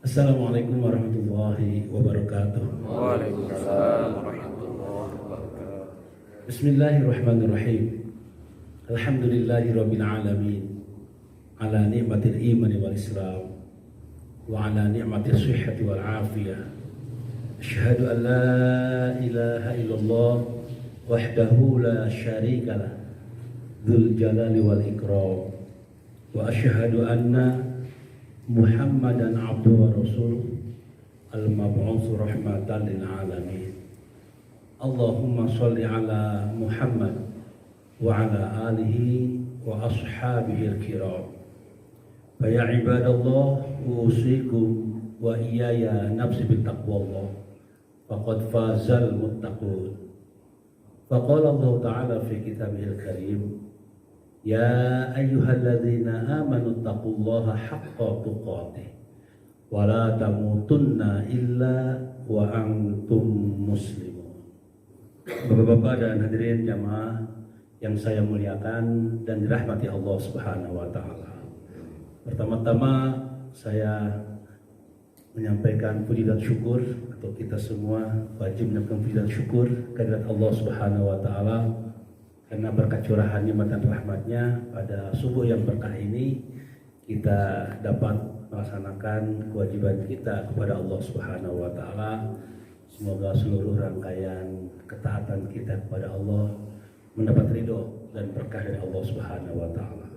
Assalamualaikum warahmatullahi wabarakatuh. Waalaikumsalam warahmatullahi wabarakatuh. Bismillahirrahmanirrahim. Alhamdulillahi rabbil alamin. Ala ni'matil imani wal islam wa ala ni'matis sihhati wal afiyah. Asyhadu an la ilaha illallah wahdahu la syarika lah. Dzul jalali wal ikram. Wa asyhadu anna Muhammadan abduhu wa rasuluh al-mab'uts rahmatan lil alamin. Allahumma shalli ala Muhammad wa ala alihi wa ashabihi al-kiram. Fa ya ibadallah, usikum wa iyaya nafsi bil taqwallah. Faqad fazal muttaqun. Faqala Allah Ta'ala fi kitabihil karim, ya ayyuhalladzina amanu taqullaha haqqa tuqatih wa la tamutunna illa wa antum muslimun. Bapak-bapak dan hadirin jamaah yang saya muliakan dan dirahmati Allah Subhanahu wa taala. Pertama-tama saya menyampaikan puji dan syukur, atau kita semua wajib menyampaikan puji dan syukur kehadirat Allah Subhanahu wa taala karena berkat curahan nikmat dan rahmatnya pada subuh yang berkah ini kita dapat melaksanakan kewajiban kita kepada Allah Subhanahu wa taala. Semoga seluruh rangkaian ketaatan kita kepada Allah mendapat ridho dan berkah dari Allah Subhanahu wa taala.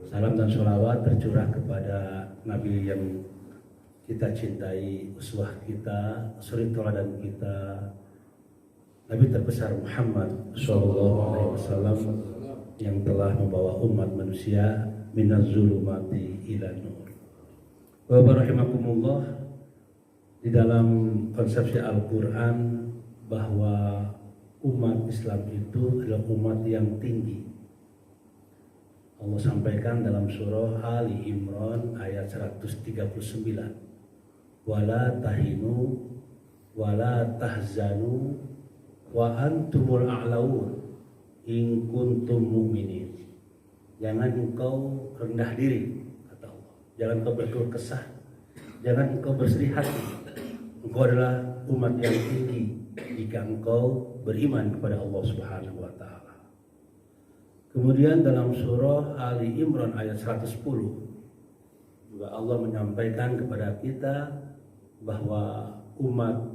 Salam dan sholawat tercurah kepada Nabi yang kita cintai, uswah kita, suri teladan kita, Nabi terbesar Muhammad Sallallahu Alaihi Wasallam yang telah membawa umat manusia minaz zulumati ila nur. Wa barahimakumullah, di dalam konsepsi Al-Quran bahwa umat Islam itu adalah umat yang tinggi. Allah sampaikan dalam surah Ali Imran ayat 139, wala tahinu wala tahzanu wa antumul a'laun in kuntum mu'minin. Jangan engkau rendah diri, kata Allah. Jangan engkau berkeluh kesah, jangan engkau bersedih hati. Engkau adalah umat yang tinggi jika engkau beriman kepada Allah Subhanahu wa taala. Kemudian dalam surah Ali Imran ayat 110 juga Allah menyampaikan kepada kita bahwa umat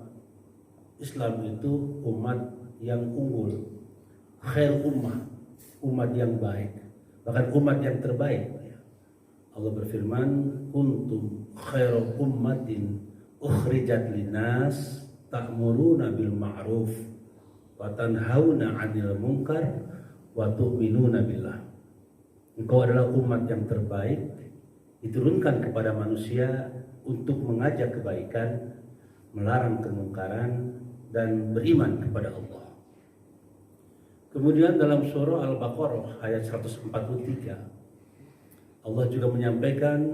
Islam itu umat yang unggul, khair ummah, umat yang baik, bahkan umat yang terbaik. Allah berfirman, kuntum khairu ummatin ukhrijat linas ta'muruna bil ma'ruf wa tanhauna 'anil munkar wa tu'minuna billah. Engkau adalah umat yang terbaik, diturunkan kepada manusia untuk mengajak kebaikan, melarang kemungkaran, dan beriman kepada Allah. Kemudian dalam surah Al-Baqarah ayat 143 Allah juga menyampaikan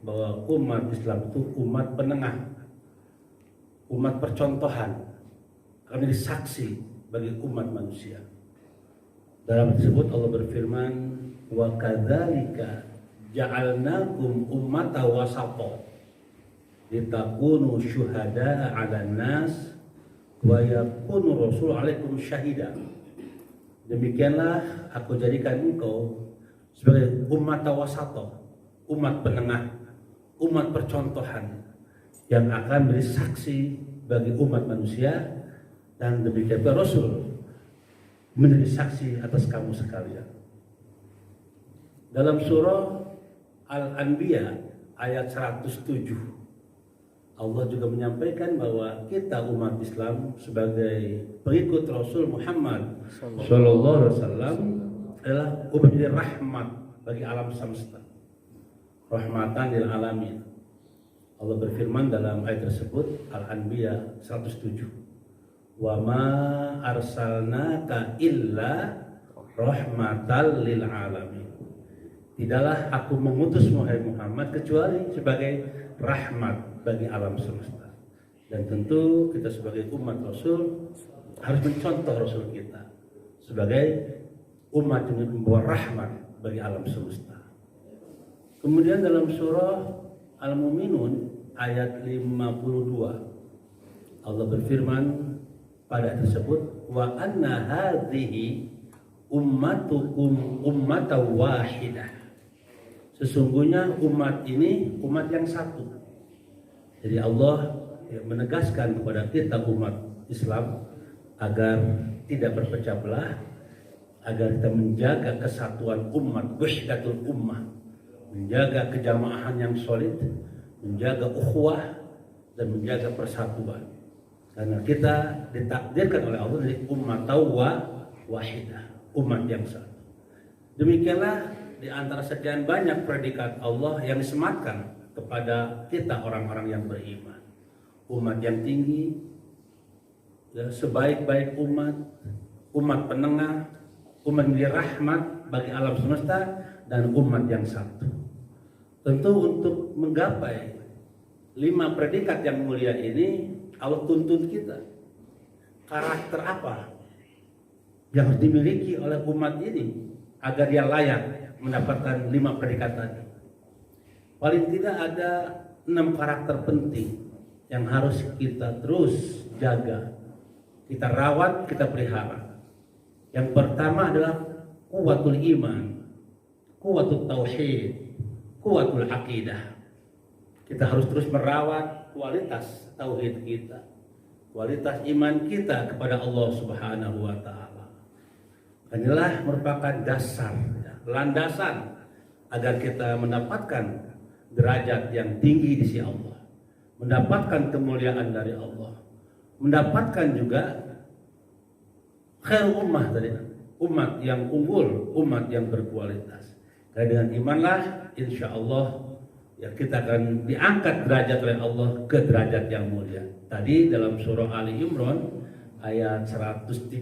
bahwa umat Islam itu umat penengah, umat percontohan, akan menjadi saksi bagi umat manusia. Dalam tersebut Allah berfirman, wa kadzalika ja'alnakum ummatan wasata litakunu syuhada'a 'alan nas wa yakunu rasul 'alaikum syahida. Demikianlah aku jadikan engkau sebagai umat wasata, umat penengah, umat percontohan yang akan menjadi saksi bagi umat manusia, dan demikian pula Rasul menjadi saksi atas kamu sekalian. Dalam surah Al-Anbiya ayat 107 Allah juga menyampaikan bahwa kita umat Islam sebagai pengikut Rasul Muhammad Sallallahu Alaihi Wasallam adalah umat yang rahmat bagi alam semesta, rahmatan lil alamin. Allah berfirman dalam ayat tersebut, Al-Anbiya 107, wa ma arsalnaka illa rahmatan lil alamin. Tidaklah aku mengutus Muhammad kecuali sebagai rahmat bagi alam semesta. Dan tentu kita sebagai umat Rasul harus mencontoh Rasul kita sebagai umat yang membawa rahmat bagi alam semesta. Kemudian dalam surah Al-Mu'minun ayat 52. Allah berfirman pada ayat tersebut, wa anna hadhihi ummatukum ummatan wahidah. Sesungguhnya umat ini umat yang satu. Jadi Allah menegaskan kepada kita umat Islam agar tidak berpecah belah, agar kita menjaga kesatuan umat, wahdatul ummah, menjaga kejamahan yang solid, menjaga ukhuwah dan menjaga persatuan. Karena kita ditakdirkan oleh Allah dari umat wahidah, umat yang satu. Demikianlah di antara sekian banyak predikat Allah yang disematkan kepada kita orang-orang yang beriman. Umat yang tinggi, ya, sebaik-baik umat penengah, umat menjadi rahmat bagi alam semesta, dan umat yang satu. Tentu untuk menggapai 5 predikat yang mulia ini, Allah tuntun kita. Karakter apa yang harus dimiliki oleh umat ini agar dia layak mendapatkan 5 predikat tadi? Paling tidak ada 6 karakter penting yang harus kita terus jaga, kita rawat, kita pelihara. Yang pertama adalah kuwatul iman, kuwatul tauhid, kuwatul akidah. Kita harus terus merawat kualitas tauhid kita, kualitas iman kita kepada Allah Subhanahu wa taala. Inilah merupakan dasar, landasan agar kita mendapatkan derajat yang tinggi di sisi Allah, mendapatkan kemuliaan dari Allah, mendapatkan juga khair ummah tadi, umat yang unggul, umat yang berkualitas. Karena dengan imanlah insya Allah ya kita akan diangkat derajat oleh Allah ke derajat yang mulia. Tadi dalam surah Ali Imran ayat 139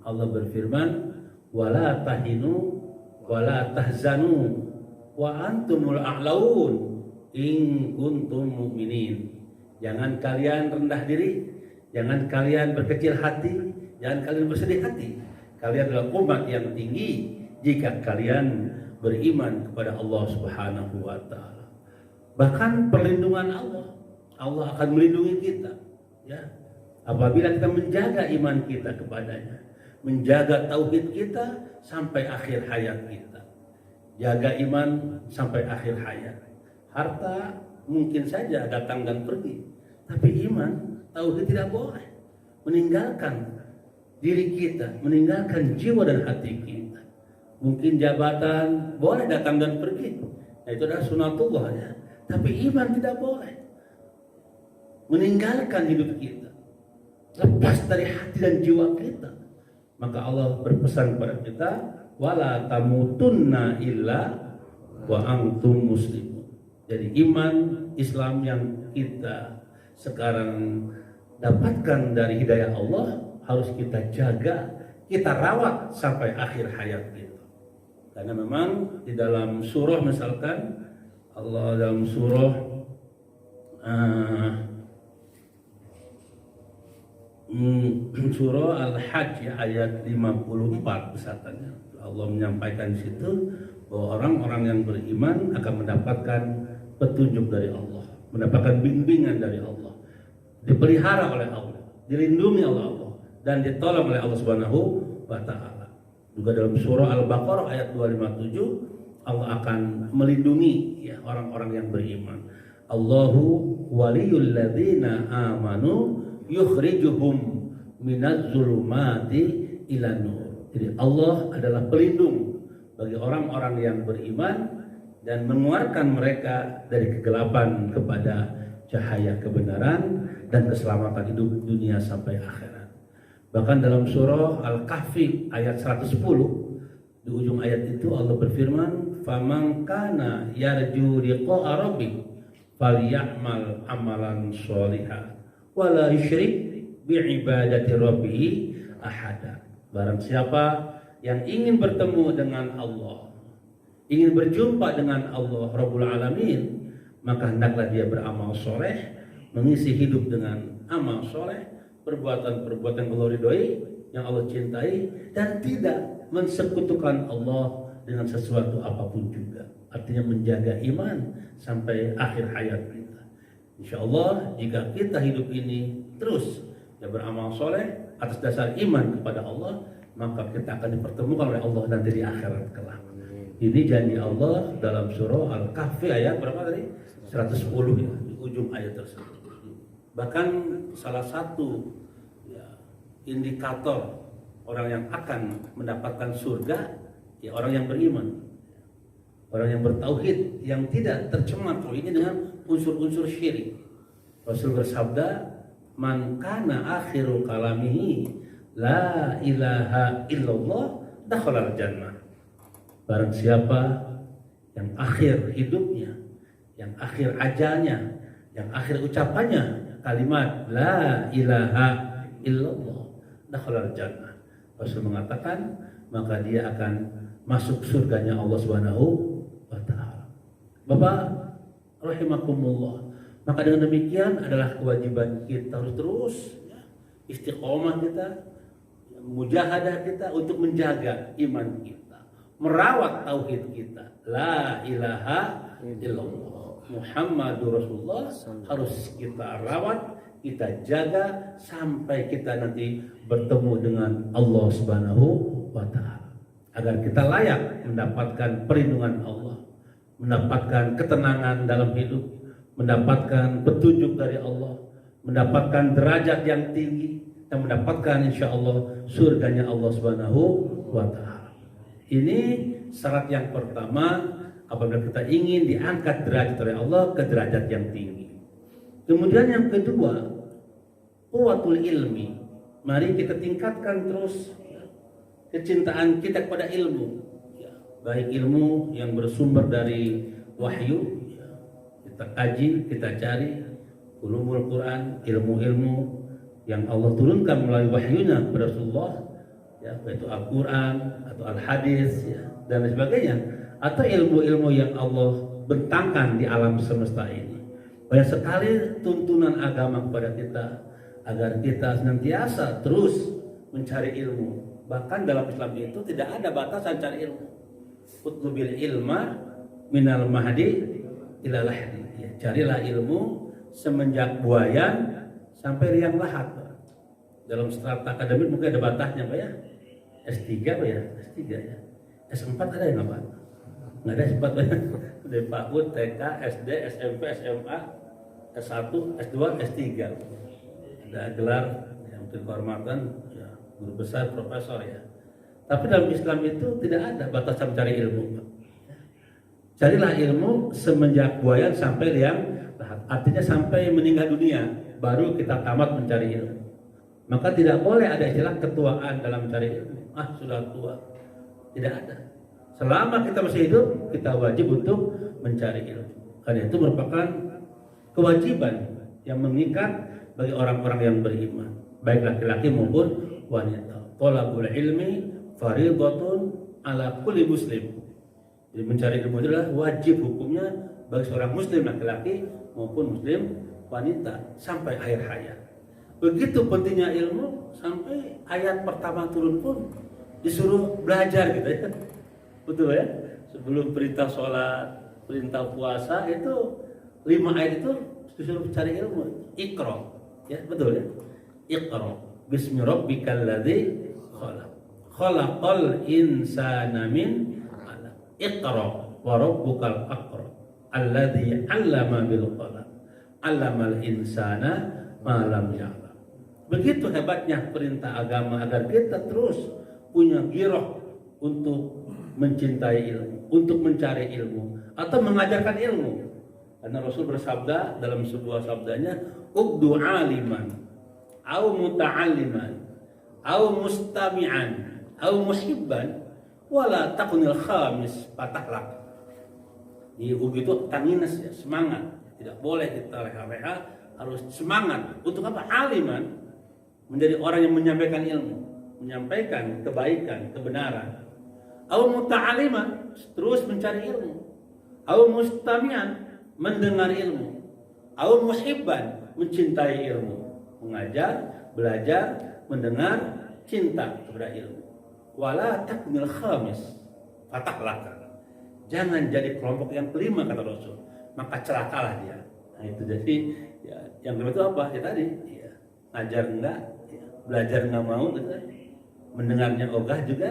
Allah berfirman, wala tahinu wala tahzanu wa antumul a'laun in kuntum mu'minin. Jangan kalian rendah diri, jangan kalian berkecil hati, jangan kalian bersedih hati. Kalian adalah umat yang tinggi jika kalian beriman kepada Allah Subhanahu wa taala. Bahkan perlindungan Allah akan melindungi kita, ya. Apabila kita menjaga iman kita kepadanya, menjaga tauhid kita sampai akhir hayat kita. Jaga iman sampai akhir hayat. Harta mungkin saja datang dan pergi, tapi iman, tauhid tidak boleh meninggalkan diri kita, meninggalkan jiwa dan hati kita. Mungkin jabatan boleh datang dan pergi, nah, itu adalah sunatullah ya. Tapi iman tidak boleh meninggalkan hidup kita, lepas dari hati dan jiwa kita. Maka Allah berpesan kepada kita, wala tamutunna illa wa antum muslimun. Jadi iman Islam yang kita sekarang dapatkan dari hidayah Allah harus kita jaga, kita rawat sampai akhir hayat kita. Karena memang di dalam surah, misalkan Allah dalam surah surah Al-Hajj ayat 54 misalnya, Allah menyampaikan di situ bahwa orang-orang yang beriman akan mendapatkan petunjuk dari Allah, mendapatkan bimbingan dari Allah, dipelihara oleh Allah, dilindungi oleh Allah, dan ditolong oleh Allah Subhanahu wa taala. Juga dalam surah Al-Baqarah ayat 257 Allah akan melindungi ya orang-orang yang beriman. Allahu waliyul ladzina amanu yukhrijuhum minaz zulumati ilan nur. Jadi Allah adalah pelindung bagi orang-orang yang beriman dan mengeluarkan mereka dari kegelapan kepada cahaya kebenaran dan keselamatan hidup dunia sampai akhirat. Bahkan dalam surah Al-Kahfi ayat 110 di ujung ayat itu Allah berfirman, "Faman kana yarju liqa'a rabbih falyamal amalan sholihan wa la yusyrik bi'ibadati rabbih ahada." Barang siapa yang ingin bertemu dengan Allah, ingin berjumpa dengan Allah Rabbul Alamin, maka hendaklah dia beramal soleh, mengisi hidup dengan amal soleh, perbuatan-perbuatan yang Allah ridhoi, yang Allah cintai, dan tidak mensekutukan Allah dengan sesuatu apapun juga. Artinya menjaga iman sampai akhir hayat kita. Insya Allah jika kita hidup ini terus beramal soleh atas dasar iman kepada Allah, maka kita akan dipertemukan oleh Allah nanti di akhirat kelak. Ini janji Allah dalam surah Al-Kahfi ayat berapa tadi? 110 ya, di ujung ayat tersebut. Bahkan salah satu indikator orang yang akan mendapatkan surga ya orang yang beriman, orang yang bertauhid, yang tidak tercemar tauhidnya dengan unsur-unsur syirik. Rasul bersabda, "Man kana akhiru kalamihi la ilaha illallah dakhalal jannah." Barang siapa yang akhir hidupnya, yang akhir ajalnya, yang akhir ucapannya kalimat la ilaha illallah dakhalal jannah. Rasul mengatakan maka dia akan masuk surganya Allah Subhanahu wa taala. Bapak rahimakumullah, maka dengan demikian adalah kewajiban kita harus terus istiqomah kita, mujahadah kita untuk menjaga iman kita, merawat tauhid kita. La ilaha illallah Muhammadur Rasulullah harus kita rawat, kita jaga sampai kita nanti bertemu dengan Allah Subhanahu wa taala, agar kita layak mendapatkan perlindungan Allah, mendapatkan ketenangan dalam hidup, mendapatkan petunjuk dari Allah, mendapatkan derajat yang tinggi, dan mendapatkan insya Allah surganya Allah Subhanahu wa taala. Ini syarat yang pertama apabila kita ingin diangkat derajat oleh Allah ke derajat yang tinggi. Kemudian yang kedua, quwwatul ilmi. Mari kita tingkatkan terus kecintaan kita kepada ilmu, baik ilmu yang bersumber dari wahyu, kita kaji, kita cari ulumul Quran, ilmu-ilmu yang Allah turunkan melalui wahyunya kepada Rasulullah, yaitu Al-Quran atau Al-Hadis dan sebagainya, atau ilmu-ilmu yang Allah bentangkan di alam semesta ini. Banyak sekali tuntunan agama kepada kita agar kita senantiasa terus mencari ilmu. Bahkan dalam Islam itu tidak ada batasan cari ilmu. Utlubil ilma minal mahdi ila lahdi. Carilah ilmu semenjak buayan sampai liang lahat. Dalam strata akademik mungkin ada batasnya Pak ya. S3 Pak ya, S3 ya. S4 ada yang apa? Nggak ada S4 Pak ya. Dari PAUD, TK, SD, SMP, SMA, S1, S2, S3. Ada gelar yang kehormatan ya, guru besar, profesor ya. Tapi dalam Islam itu tidak ada batasan mencari ilmu. Carilah ilmu semenjak buayan sampai liang lahat. Artinya sampai meninggal dunia baru kita tamat mencari ilmu. Maka tidak boleh ada istilah ketuaan dalam mencari ilmu. Sudah tua. Tidak ada. Selama kita masih hidup, kita wajib untuk mencari ilmu. Karena itu merupakan kewajiban yang mengikat bagi orang-orang yang beriman, baik laki-laki maupun wanita. Thalabul ilmi fardhatun ala kulli muslim. Jadi mencari ilmu itu adalah wajib hukumnya bagi seorang muslim laki-laki maupun muslim wanita sampai akhir hayat. Begitu pentingnya ilmu sampai ayat pertama turun pun disuruh belajar gitu ya. Betul ya? Sebelum perintah sholat, perintah puasa itu 5 ayat itu disuruh cari ilmu. Iqra. Ya, betul ya. Iqra bismi rabbikal ladzi khalaq. Khalaqal insana min 'alaq. Iqra wa rabbukal akram. Alladzi 'allama bil qalam. 'Allamal insana ma lam ya'lam. Begitu hebatnya perintah agama agar kita terus punya ghirah untuk mencintai ilmu, untuk mencari ilmu atau mengajarkan ilmu. Karena Rasul bersabda dalam sebuah sabdanya, "Ubdu 'aliman au muta'alliman au mustami'an au muhibban wala takunil khamis patahlak." Di ubdu itu tanginas ya, semangat. Tidak boleh kita leha-leha, harus semangat. Untuk apa? Aliman, menjadi orang yang menyampaikan ilmu, menyampaikan kebaikan, kebenaran. Au muta'alliman, terus mencari ilmu. Au mustami'an, mendengar ilmu. Au muhibban, mencintai ilmu, mengajar, belajar, mendengar, cinta kepada ilmu. Wala takmil khamis fatakhlaka. Jangan jadi kelompok yang kelima kata Rasul, maka celakalah dia. Nah, itu jadi ya, yang kelima itu apa? Ya tadi, ya, ngajar enggak, ya, belajar enggak mau, gitu. Mendengarnya ogah juga,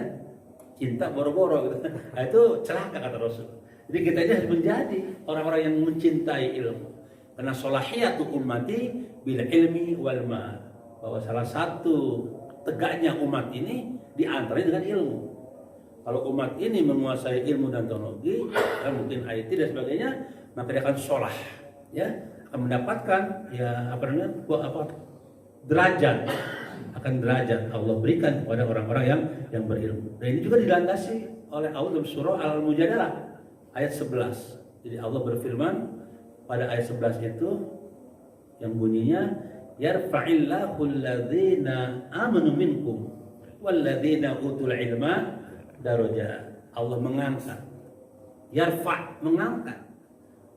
cinta boro-boro, gitu. Nah, itu celaka kata Rasul. Jadi kita ini harus menjadi orang-orang yang mencintai ilmu. Karena solahiyatu ummati bil ilmi wal ma, bahwa salah satu tegaknya umat ini diantaranya dengan ilmu. Kalau umat ini menguasai ilmu dan teknologi, mungkin IT dan sebagainya, maka dia akan sholah, ya, akan mendapatkan ya derajat, akan derajat Allah berikan kepada orang-orang yang berilmu. Dan ini juga dilandasi oleh Allah dalam surah Al-Mujadalah ayat 11. Jadi Allah berfirman pada ayat 11 itu yang bunyinya yarfa'illahu alladhina amanu minkum walladzina utul ilma darajat. Allah mengangkat, yarfa', mengangkat.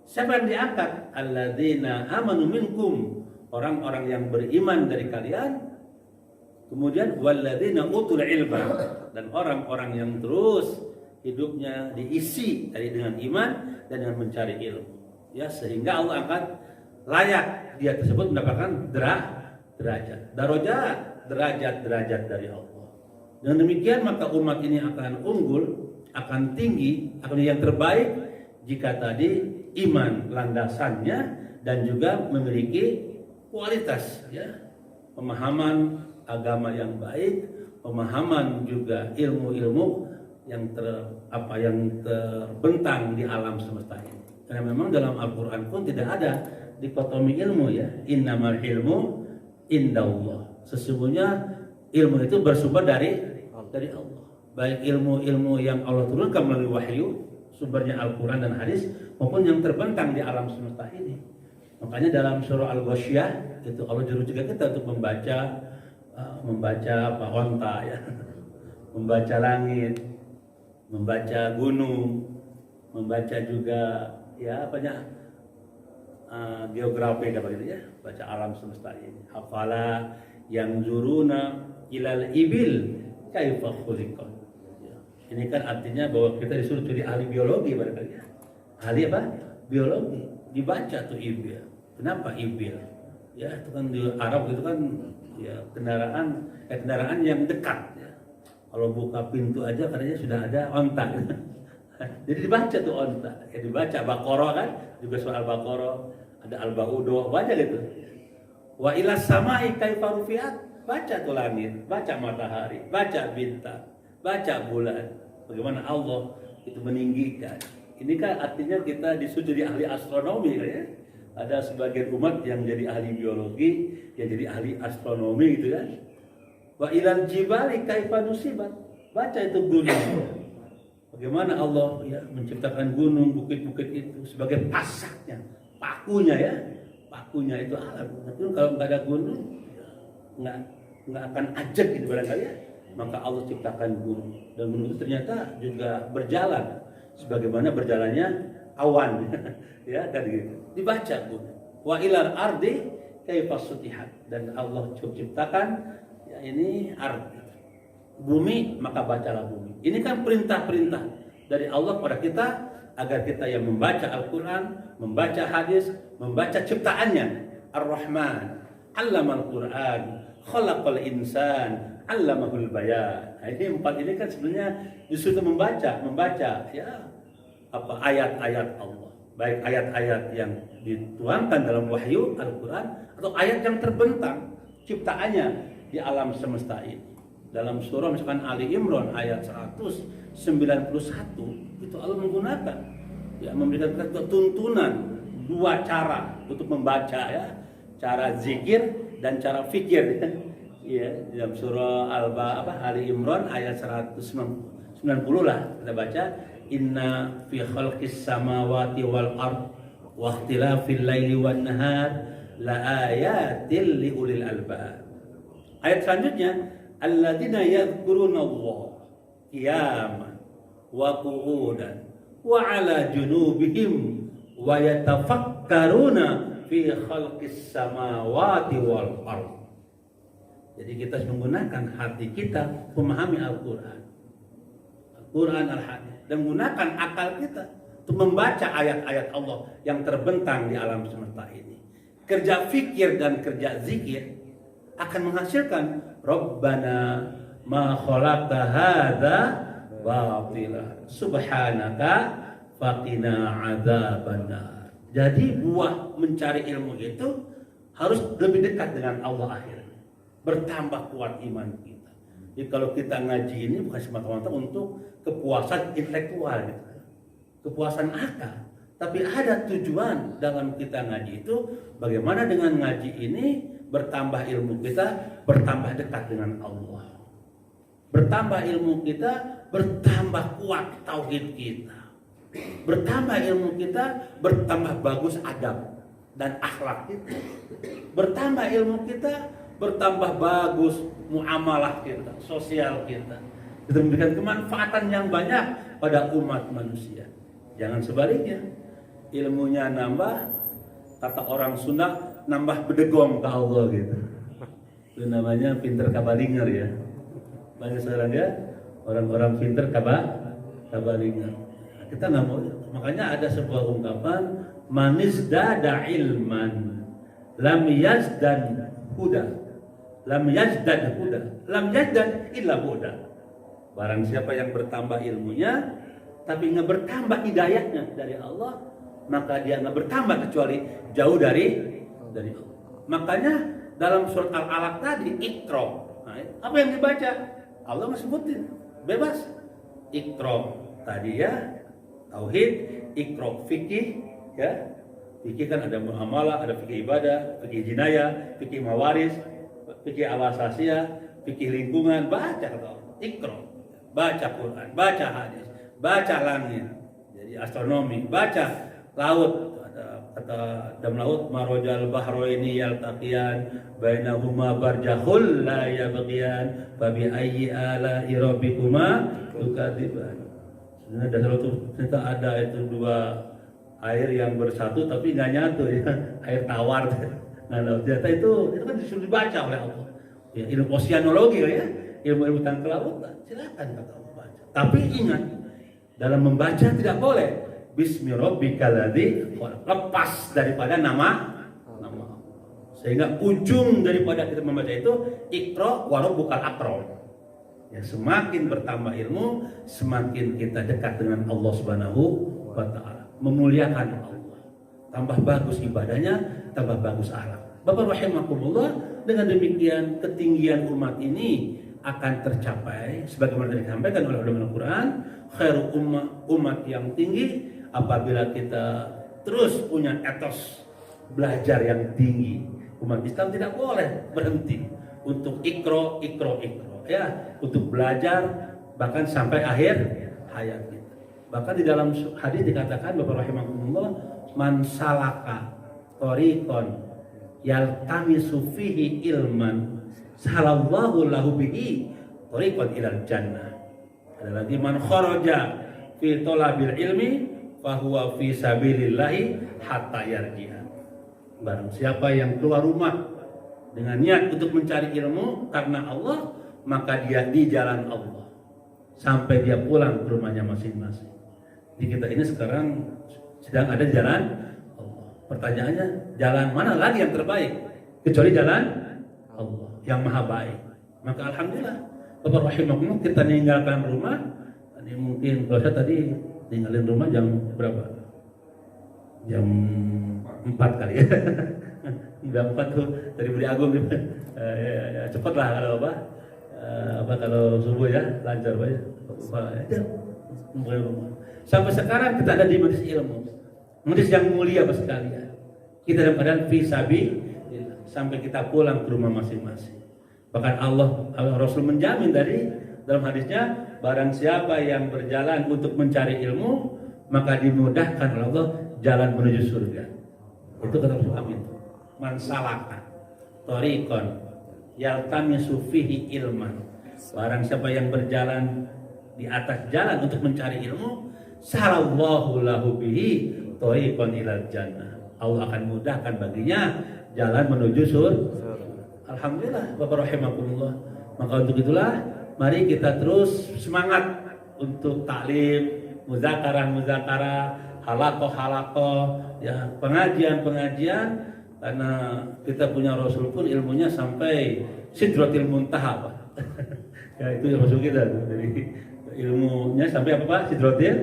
Siapa yang diangkat? Alladzina amanu minkum, orang-orang yang beriman dari kalian. Kemudian walladzina utul ilma, dan orang-orang yang terus hidupnya diisi dari dengan iman dan dengan mencari ilmu. Ya, sehingga Allah akan layak dia tersebut mendapatkan derajat, darajat, derajat dari Allah. Dengan demikian maka umat ini akan unggul, akan tinggi, akan yang terbaik jika tadi iman landasannya dan juga memiliki kualitas, ya, pemahaman agama yang baik, pemahaman juga ilmu-ilmu yang terbentang di alam semesta ini. Karena memang dalam Al-Quran pun tidak ada dikotomi ilmu, ya. Innamal ilmu indallah. Sesungguhnya ilmu itu bersumber dari Allah. Baik ilmu-ilmu yang Allah turunkan melalui wahyu, sumbernya Al-Quran dan hadis, maupun yang terbentang di alam semesta ini. Makanya dalam surah Al-Ghasyiyah itu Allah juru juga kita untuk membaca onta, ya. Membaca langit, membaca gunung, membaca juga ya geografi gitu, ya, baca alam semesta ini. Afala yang zuruna ilal ibil kaifa khuliqat. Ya. Ini kan artinya bahwa kita disuruh jadi ahli biologi barangkali, ya. Ahli apa? Biologi. Dibaca tuh ibil. Kenapa ibil? Ya, itu kan di Arab itu kan ya kendaraan yang dekat, ya. Kalau buka pintu aja katanya sudah ada onta. Jadi dibaca tuh onta, ya, dibaca Baqarah kan, juga soal Baqarah, ada Al-Baqarah, baca gitu. Wa ilas samai kaifa rufiat, baca tuh langit, baca matahari, baca bintang, baca bulan. Bagaimana Allah itu meninggikan. Ini kan artinya kita disuruh jadi ahli astronomi, ya. Ada sebagian umat yang jadi ahli biologi, yang jadi ahli astronomi gitu kan. Wa ilal jibali kaifa nusibat, baca itu gunung. Bagaimana Allah, ya, menciptakan gunung, bukit-bukit itu sebagai pasaknya, pakunya, ya, pakunya itu alam. Tapi kalau nggak ada gunung, ya, nggak akan ajak gitu barangkali, ya. Maka Allah ciptakan gunung, dan gunung itu ternyata juga berjalan, sebagaimana berjalannya awan, ya, dan gitu. Dibaca gunung. Wa ilal ardi kaifa sutihat, dan Allah ciptakan, ya, ini ardi, bumi, maka bacalah bumi. Ini kan perintah-perintah dari Allah kepada kita agar kita yang membaca Al-Quran, membaca hadis, membaca ciptaannya. Ar-Rahman, 'allamal Quran, khalaqal insan, 'allamahul bayan. Nah, ini empat ini kan sebenarnya disuruh membaca, ya, apa ayat-ayat Allah. Baik ayat-ayat yang dituangkan dalam wahyu Al-Quran atau ayat yang terbentang ciptaannya di alam semesta ini. Dalam surah misalkan Ali Imran ayat 191 itu Allah menggunakan, ya, memberikan tuntunan dua cara untuk membaca, ya, cara zikir dan cara fikir, ya. Dalam surah Ali Imran ayat 190 lah kita baca, inna fi khalqis samawati wal ard wa ikhtilafil laili wan nahar la ayatil liulil albab. Ayat selanjutnya, alladzina yadhkuruna Allah qiyaman wa qu'udan wa 'ala junubihim wa yatafakkaruna fi khalqis samawati wal ard. Jadi kita harus menggunakan hati kita memahami Al-Quran Quran, al-hadis, dan gunakan akal kita untuk membaca ayat-ayat Allah yang terbentang di alam semesta ini. Kerja fikir dan kerja zikir akan menghasilkan Rabbana ma khalaqta hadza batila subhanaka faqina adzabannar. Jadi buah mencari ilmu itu harus lebih dekat dengan Allah akhirnya. Bertambah kuat iman kita. Jadi kalau kita ngaji ini bukan semata-mata untuk kepuasan intelektual gitu. Kepuasan akal, tapi ada tujuan dalam kita ngaji itu bagaimana dengan ngaji ini bertambah ilmu kita, bertambah dekat dengan Allah. Bertambah ilmu kita, bertambah kuat tauhid kita. Bertambah ilmu kita, bertambah bagus adab dan akhlak kita. Bertambah ilmu kita, bertambah bagus muamalah kita, sosial kita. Kita memberikan kemanfaatan yang banyak pada umat manusia. Jangan sebaliknya, ilmunya nambah, kata orang Sunda, nambah bedegong ke Allah gitu. Itu namanya pinter kabalinger ya. Banyak sekarang ya, orang-orang pinter kabalinger. Kita nggak mau, makanya ada sebuah ungkapan, manizdada ilman, lam yazdan huda, lam yazdad huda, lam yazdad illa huda. Barang siapa yang bertambah ilmunya, tapi nggak bertambah hidayahnya dari Allah, maka dia nggak bertambah kecuali jauh dari Allah. Makanya dalam surat Al-Alaq tadi Iqra, apa yang dibaca? Allah nggak sebutin, bebas. Iqra tadi ya tauhid, Iqra fikih ya. Fikih kan ada muamalah, ada fikih ibadah, fikih jinayah, fikih mawaris, fikih al-asasiyah, fikih lingkungan, baca kalau Iqra, baca Quran, baca hadis, baca langit, jadi astronomi, baca laut, kata dalam laut marojal bahroini yaltaqiyan bainahuma barjahul la yabghiyan babi ayyi ala rabbikuma tukadziban. Sebenarnya dasar itu ternyata ada itu dua air yang bersatu tapi nggak nyatu ya, air tawar. Nah, ternyata itu kan disuruh dibaca oleh Allah. Ya, ilmu oceanologi ya, ilmu tentang kelautan, silakan kata Allah baca. Tapi ingat, dalam membaca tidak boleh bismi rabbikal ladzi lepas daripada nama Allah. Sehingga ujung daripada kita membaca itu Iqra wa rabbukal akram. Ya, semakin bertambah ilmu, semakin kita dekat dengan Allah Subhanahu wa taala. Memuliakan Allah. Tambah bagus ibadahnya, tambah bagus akhlak. Bapak rahimakumullah, dengan demikian ketinggian umat ini akan tercapai sebagaimana disampaikan oleh ulama Al-Qur'an, khairu umat yang tinggi apabila kita terus punya etos belajar yang tinggi. Umat Islam tidak boleh berhenti untuk ikro ya, untuk belajar bahkan sampai akhir hayat kita. Bahkan di dalam hadis dikatakan Bapak rahimakumullah, man salaka thariqan yaltamisu fihi ilman salallahu lahu bihi thariqan ilal jannah. Ada lagi man kharaja fi talabil ilmi fahuwa fi sabilillahi hatta yarji'a. Barang siapa yang keluar rumah dengan niat untuk mencari ilmu karena Allah, maka dia di jalan Allah sampai dia pulang ke rumahnya masing-masing. Di kita ini sekarang sedang ada di jalan Allah. Pertanyaannya, jalan mana lagi yang terbaik kecuali jalan Allah yang maha baik? Maka alhamdulillah, Bapak rahimakumullah, kita meninggalkan rumah. Ini mungkin kalau saya tadi tinggalin rumah jam berapa? Jam 4 kali ya. Jam 4 tuh dari Budi Agung gitu. Ya, cepat lah kalau apa kalau subuh ya lancar banget. Sampai sekarang kita ada di majelis ilmu, majelis yang mulia Bapak sekalian. Kita dalam keadaan fisabi sampai kita pulang ke rumah masing-masing. Bahkan Allah Rasul menjamin dari dalam hadisnya, barang siapa yang berjalan untuk mencari ilmu, maka dimudahkan oleh Allah jalan menuju surga. Itu kata Rasul, amin. Man salaka thariqan yaltamisu fihi ilman. Barang siapa yang berjalan di atas jalan untuk mencari ilmu, salallahu lahu bihi thariqan ilal jannah. Allah akan mudahkan baginya jalan menuju surga. Alhamdulillah, Bapak rahimakumullah. Maka untuk itulah mari kita terus semangat untuk taklim, muzakarah, halakoh, ya pengajian, karena kita punya Rasul pun ilmunya sampai Sidratil Muntaha, Pak. Ya itu Rasul kita tuh. Jadi ilmunya sampai apa Pak? Sidratil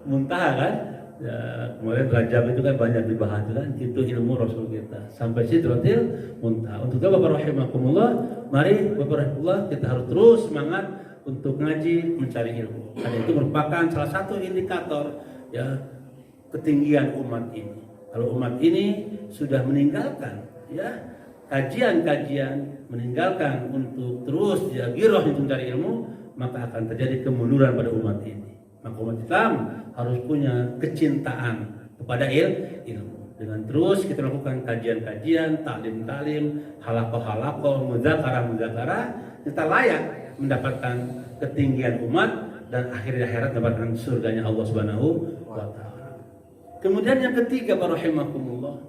Muntaha kan? Ya, kemarin Rajab itu kan banyak dibahas kan, itu ilmu Rasul kita sampai Sidratil Muntaha. Untuk itu Bapak rahimakumullah, mari Bapak rahimahullah kita harus terus semangat untuk ngaji, mencari ilmu. Karena itu merupakan salah satu indikator ya ketinggian umat ini. Kalau umat ini sudah meninggalkan ya kajian-kajian, meninggalkan untuk terus ya giroh untuk mencari ilmu, maka akan terjadi kemunduran pada umat ini. Maka umat Islam harus punya kecintaan kepada ilmu. Dengan terus kita lakukan kajian-kajian, taklim, halakoh, muzakarah, kita layak mendapatkan ketinggian umat dan akhirnya akhirat mendapatkan surganya Allah Subhanahu wa taala. Kemudian yang ketiga para rahimakumullah,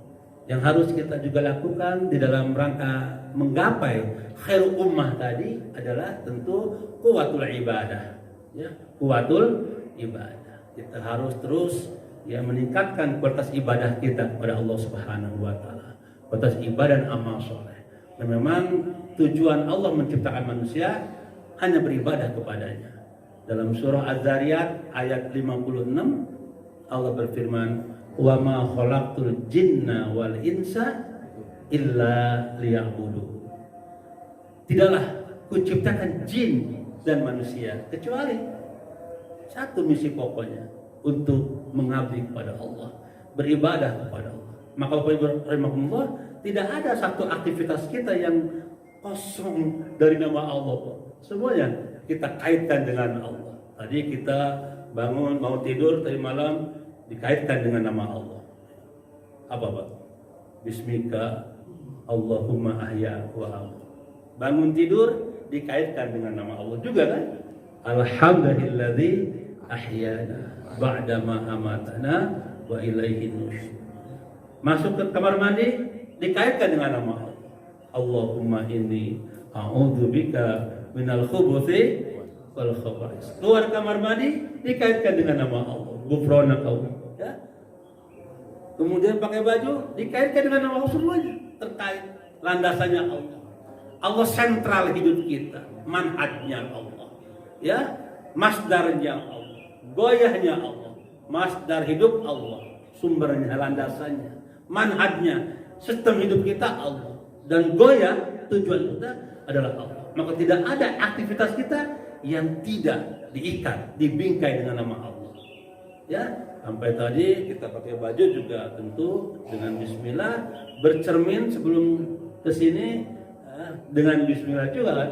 yang harus kita juga lakukan di dalam rangka menggapai khairul ummah tadi adalah tentu kuwatul ibadah. Ya, kuwatul ibadah. Kita harus terus ya meningkatkan kualitas ibadah kita kepada Allah Subhanahu wa taala. Kualitas ibadah dan amal soleh. Dan memang tujuan Allah menciptakan manusia hanya beribadah kepadanya. Dalam surah Az-Zariyat ayat 56 Allah berfirman, "Wa ma khalaqtul jinna wal insa illa liya'budun." Tidaklah kuciptakan jin dan manusia kecuali satu misi pokoknya, untuk mengabdi kepada Allah, beribadah kepada Allah. Maka Bapak Ibu rahimahumullah, tidak ada satu aktivitas kita yang kosong dari nama Allah. Semuanya kita kaitkan dengan Allah. Tadi kita bangun mau tidur tadi malam dikaitkan dengan nama Allah. Apa Pak? Bismika Allahumma ahya wa amut. Bangun tidur dikaitkan dengan nama Allah juga kan? Alhamdulilladzi ahyana ba'dama amatana wa ilaihi nusyur. Masuk ke kamar mandi dikaitkan dengan nama Allah. Allahumma inni a'udzubika minal khubuthi wal khaba'is. Keluar kamar mandi dikaitkan dengan nama Allah. Ghufranaka ya. Kemudian pakai baju dikaitkan dengan nama Allah, semuanya terkait, landasannya Allah. Allah sentral hidup kita, manhajnya Allah. Ya, masdarnya Allah, goyahnya Allah, masdar hidup Allah, sumbernya, landasannya, manhajnya, sistem hidup kita Allah, dan goyah tujuan kita adalah Allah. Maka tidak ada aktivitas kita yang tidak diikat, dibingkai dengan nama Allah. Ya, sampai tadi kita pakai baju juga tentu dengan Bismillah, bercermin sebelum kesini dengan Bismillah juga kan.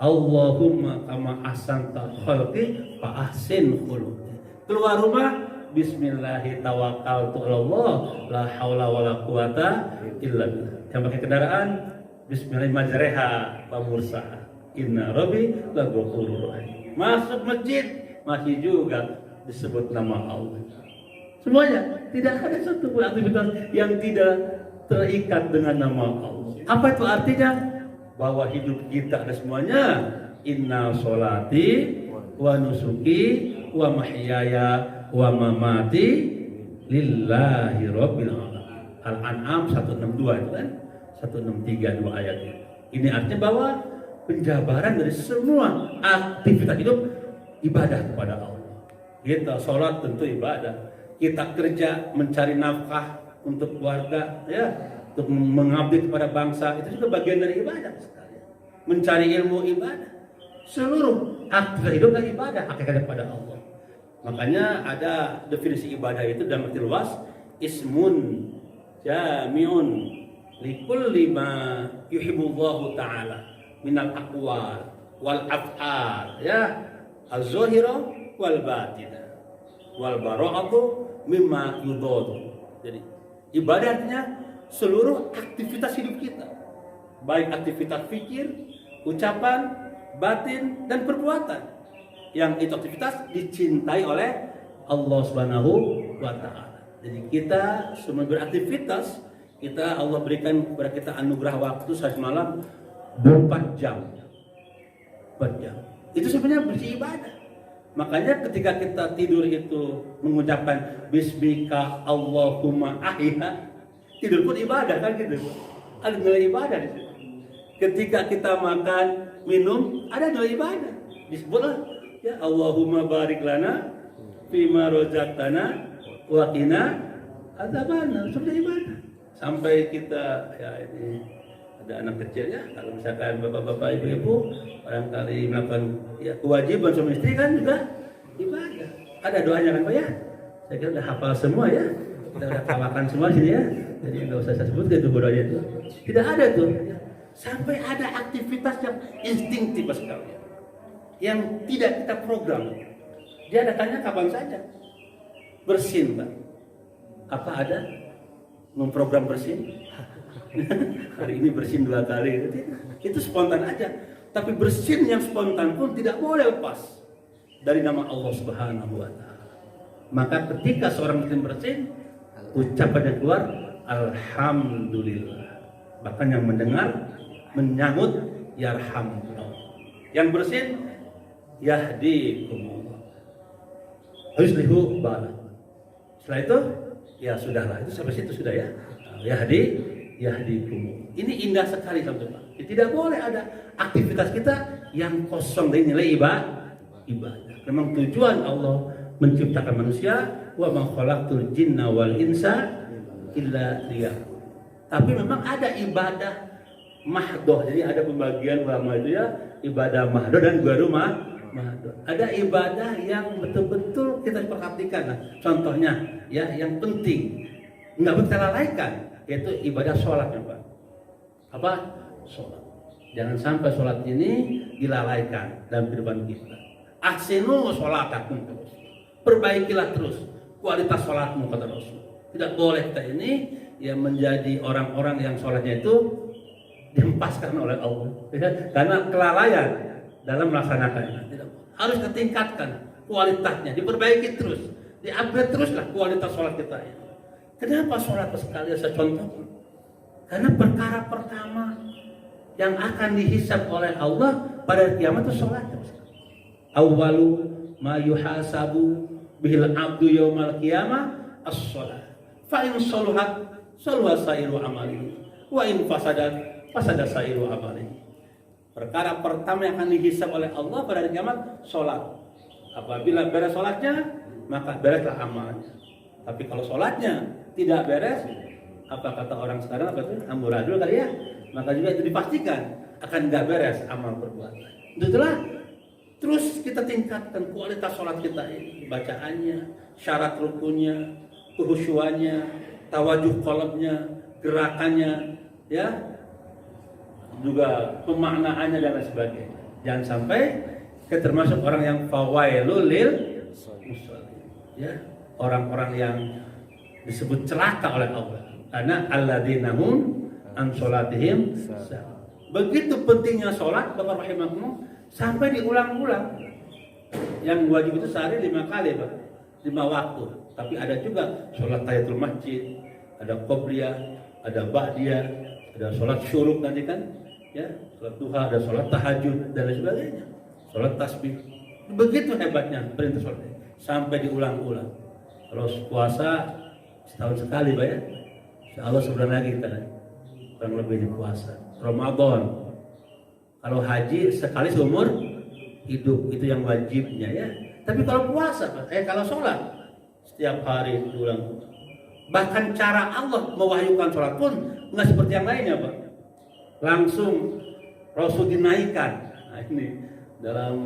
Allahumma kama ahsanta khalqi fa ahsin khuluqi. Keluar rumah bismillahi tawakkaltu 'alallah la haula wala quwata illa billah. Yang pakai kendaraan bismillah majreha wa mursaha. Inna rabbi laghafurur rahim. Masuk masjid masih juga disebut nama Allah. Semuanya, tidak ada satu pun aktivitas yang tidak terikat dengan nama Allah. Apa itu artinya? Bahwa hidup kita ada semuanya. Inna sholati wa nusuki wa mahyaya wa mamati lillahi rabbil alamin. Al-An'am 162 itu kan, 163 dua ayat itu. Ini artinya bahwa penjabaran dari semua aktivitas hidup ibadah kepada Allah. Kita sholat tentu ibadah, kita kerja mencari nafkah untuk keluarga, ya, untuk mengabdi kepada bangsa, itu juga bagian dari ibadah sekalian. Mencari ilmu ibadah, seluruh aktivitas hidup dan ibadah hakikatnya kepada Allah. Makanya ada definisi ibadah itu dalam arti luas, ismun jami'un likulli ma yuhibbullahu ta'ala minal aqwal wal af'al, ya, az-zahira wal batinah wal bara'atu mimma yudadu. Jadi ibadahnya seluruh aktivitas hidup kita, baik aktivitas fikir, ucapan, batin, dan perbuatan, yang itu aktivitas dicintai oleh Allah Subhanahu wa taala. Jadi kita semua beraktivitas, kita Allah berikan kepada kita anugerah waktu sehari malam 24 jam. 4 jam. Itu sebenarnya beribadah. Makanya ketika kita tidur itu mengucapkan Bismika Allahumma ahya, tidur pun ibadah kan gitu. Ada nilai ibadah di situ. Ketika kita makan, minum, ada nilai ibadah. Disebutlah ya Allahumma barik lana fima rozaqtana wa qina adzabannar. Sudah ibadah. Sampai kita ya ini ada anak kecil ya, kalau misalkan bapak-bapak ibu-ibu barangkali melakukan ya kewajiban suami istri kan juga ibadah. Ada doanya kan Pak ya? Saya kira udah hafal semua ya. Kita udah kawakan semua sini ya. Jadi nggak usah saya sebutkan itu doanya itu. Tidak ada tuh. Sampai ada aktivitas yang instinktif sekali. Yang tidak kita program. Dia adakannya kapan saja. Bersin Pak. Apa ada memprogram bersin? Hari ini bersin 2 kali. Itu spontan aja. Tapi bersin yang spontan pun tidak boleh lepas dari nama Allah Subhanahu wa taala. Maka ketika seorang muslim bersin, ucapan yang keluar alhamdulillah. Bahkan yang mendengar menyambut yarhamullah. Yang bersin yahdikumullah. Yuslihu balak. Setelah itu ya sudahlah, itu sampai situ sudah ya. Yahdikumullah. Ini indah sekali teman-teman. Tidak boleh ada aktivitas kita yang kosong dari nilai ibadah. Memang tujuan Allah menciptakan manusia, wa ma khalaqtul jinna wal insa illa liya'budun. Tapi memang ada ibadah mahdoh. Jadi ada pembagian ulama itu ya, ibadah mahdoh dan ghairu mahdoh. Ada ibadah yang betul-betul kita perhatikan. Nah, contohnya ya yang penting enggak kita lalaikan, yaitu ibadah sholat ya Pak. Apa? Sholat. Jangan sampai sholat ini dilalaikan dalam kehidupan kita. Ahsinu sholatakum terus. Perbaikilah terus kualitas sholatmu kata Rasul. Tidak boleh kita ini yang menjadi orang-orang yang sholatnya itu dihempaskan oleh Allah. Karena kelalaian dalam melaksanakannya. Tidak boleh. Harus ditingkatkan kualitasnya, diperbaiki terus, di-upgrade teruslah kualitas sholat kita ini. Kenapa sholat sekali saya contohkan? Karena perkara pertama yang akan dihisab oleh Allah pada kiamat itu sholat. Awwalu ma yuhasabu bihil abdu yaumal qiyamah as-sholat. Fa in saluhat saluha sairu amalihi wa in fasadat fasada sairu amalihi. Perkara pertama yang akan dihisab oleh Allah pada hari kiamat sholat. Apabila beres sholatnya maka bereslah amalnya. Tapi kalau sholatnya tidak beres, apa kata orang sekarang apa itu amburadul kali ya, maka juga itu dipastikan akan tidak beres amal perbuatan. Itulah terus kita tingkatkan kualitas sholat kita ini, bacaannya, syarat rukunnya, kehusyuannya, tawajuh qalbnya, gerakannya, ya, juga pemaknaannya dan lain sebagainya. Jangan sampai kita termasuk orang yang fawailul lil musallin, ya, orang-orang yang disebut celaka oleh Allah. Karena alladzina hum an sholatihim. Begitu pentingnya sholat, Bapak rahimakumullah, sampai diulang-ulang. Yang wajib itu sehari 5 kali, Pak. 5 waktu. Tapi ada juga sholat tahiyatul masjid, ada qobliyah, ada ba'diyah, ada sholat syuruk nanti kan, ya, sholat duha, ada sholat tahajud dan lain sebagainya. Sholat tasbih. Begitu hebatnya perintah sholat sampai diulang-ulang. Kalau puasa setahun sekali, Pak ya. Insyaallah sebulan lagi kita kurang lebih di puasa. Ramadan. Kalau haji sekali seumur hidup, itu yang wajibnya ya. Tapi kalau puasa, kalau sholat setiap hari diulang. Bahkan cara Allah mewahyukan sholat pun nggak seperti yang lainnya, Pak. Langsung Rasul dinaikkan. Nah, ini dalam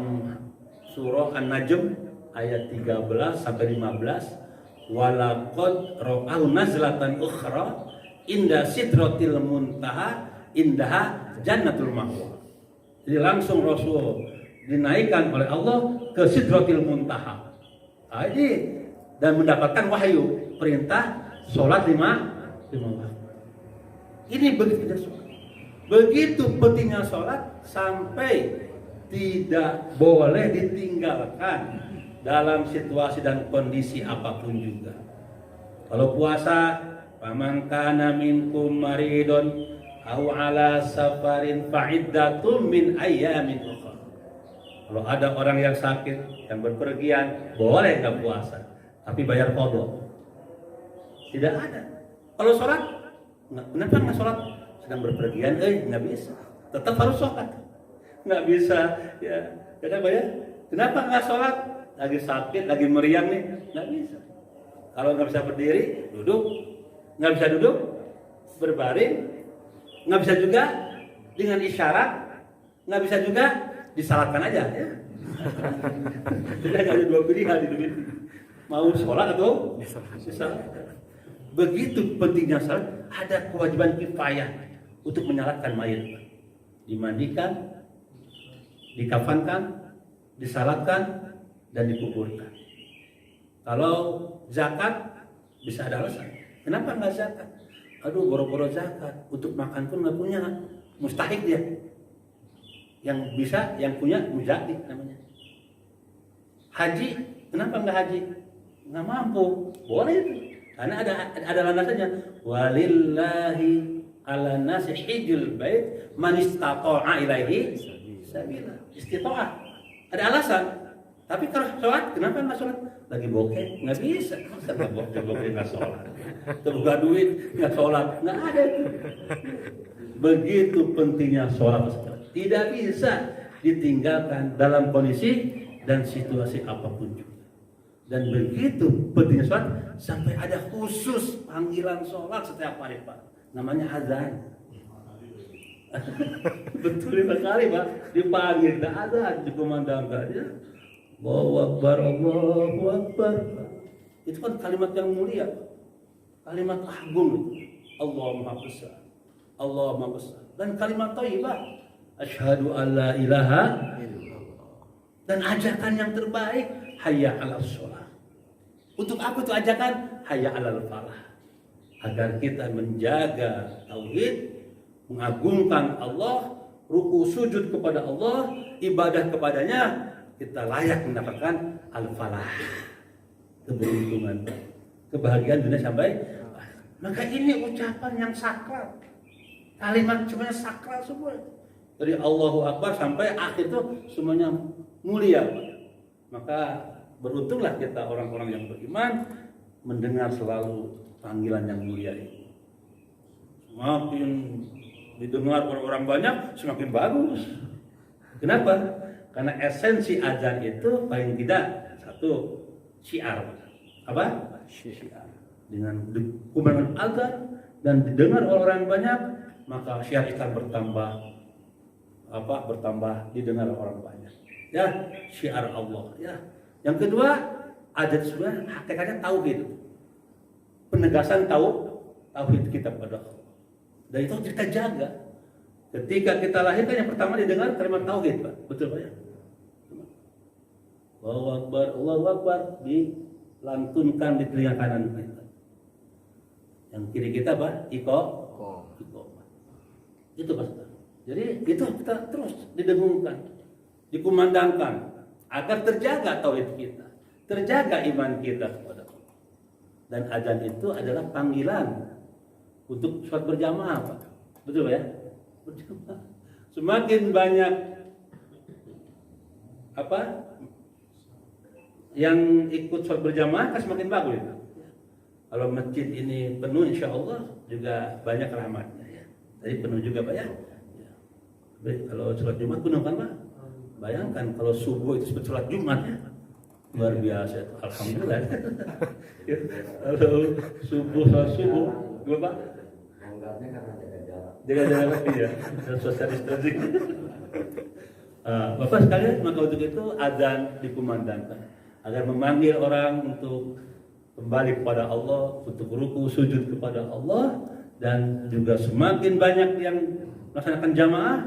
surah An-Najm ayat 13 sampai 15. Walaqad ra'ahu nazlatan ukhra inda sidratil muntaha indaha jannatul ma'wa. Jadi langsung Rasul dinaikkan oleh Allah ke sidratil muntaha. Jadi dan mendapatkan wahyu perintah sholat 5 waktu. Ini begitu pentingnya sholat sampai tidak boleh ditinggalkan dalam situasi dan kondisi apapun juga. Kalau puasa, faman kana minkum maridun aw ala safarin fa'iddatum min ayyamin ukhra. Kalau ada orang yang sakit, yang berpergian, boleh nggak puasa, tapi bayar qadha. Tidak ada. Kalau sholat, kenapa nggak sholat? Sedang berpergian, nggak bisa. Tetap harus sholat. Nggak bisa, ya. Kenapa ya? Kenapa nggak sholat? Lagi sakit, lagi meriang nih, nggak bisa. Kalau nggak bisa berdiri, duduk. Nggak bisa duduk, berbaring. Nggak bisa juga dengan isyarat. Nggak bisa juga disalatkan aja. Ya. Jadi hanya ada dua pilihan di dunia. Mau sholat atau disalatkan. Begitu pentingnya salat, ada kewajiban kifayah untuk menyalatkan mayat. Dimandikan, dikafankan, disalatkan, dan dikuburkan. Kalau zakat, bisa ada alasan. Kenapa nggak zakat? Aduh, boro-boro zakat. Untuk makan pun nggak punya. Mustahik dia. Yang bisa, yang punya, mujahid namanya. Haji, kenapa nggak haji? Nggak mampu. Boleh itu. Karena ada landasannya. Walillahi ala nasi hijjul bait man istata'a ilaihi sabila. Istita'ah. Ada alasan. Tapi kalau sholat, kenapa nggak sholat? Lagi bokeh, nggak bisa. Masa bokeh nggak sholat? Terbuka duit, nggak sholat, nggak ada itu. Begitu pentingnya sholat. Tidak bisa ditinggalkan dalam kondisi dan situasi apapun juga. Dan begitu pentingnya sholat, sampai ada khusus panggilan sholat setiap hari, Pak. Namanya azan. Betul sekali, Pak. Dipanggil, azan, dikumandangkan. Ya. Allahu Akbar, Allahu Akbar. Itu kan kalimat yang mulia, kalimat agung. Allah Maha Besar, Allah Maha Besar. Dan kalimat thayyibah, asyhadu an la ilaha illallah. Dan ajakan yang terbaik, hayya 'alas shalah. Untuk apa itu ajakan? Hayya 'alal falah. Agar kita menjaga tauhid, mengagungkan Allah, ruku sujud kepada Allah, ibadah kepadanya, kita layak mendapatkan al-falah, keberuntungan, kebahagiaan dunia sampai. Maka ini ucapan yang sakral, kalimat semuanya sakral semua. Dari Allahu Akbar sampai akhir itu semuanya mulia. Maka beruntunglah kita orang-orang yang beriman mendengar selalu panggilan yang mulia ini. Semakin didengar orang-orang banyak, semakin bagus. Kenapa? Karena esensi azan itu paling tidak satu syiar. Apa? Syiar. Dengan kumandang azan dan didengar oleh orang banyak, maka syiar Islam bertambah. Bertambah didengar orang banyak. Ya, syiar Allah. Ya. Yang kedua, azan sudah hakikatnya tauhid. Penegasan tauhid kita pada Allah. Dan itu kita jaga. Ketika kita lahirkan yang pertama didengar kalimat tauhid, Pak. Betul, Pak ya? Allahu Akbar dilantunkan di telinga kanan kita. Yang kiri kita apa? Iqamah. Itu Pak. Jadi itu kita terus didengungkan, dikumandangkan agar terjaga tauhid kita, terjaga iman kita kepada Allah. Dan azan itu adalah panggilan untuk sholat berjamaah, Pak. Betul, Pak ya? Berjamaah. Semakin banyak yang ikut sholat berjamaah kan semakin bagus itu. Kalau masjid ini penuh, insya Allah juga banyak rahmatnya ya. Tadi penuh juga, Pak ya. Kalau sholat Jumat penuh kan, Pak? Bayangkan kalau subuh itu seperti sholat Jumat ya. Luar biasa itu. Alhamdulillah. Kalau sholat subuh, gimana, Pak? Anggapnya karena jaga jarak. Jaga jarak ya. Dan social distancing. Bapak sekalian, maka untuk itu azan dikumandangkan agar memanggil orang untuk kembali kepada Allah, untuk ruku sujud kepada Allah, dan juga semakin banyak yang melaksanakan jamaah,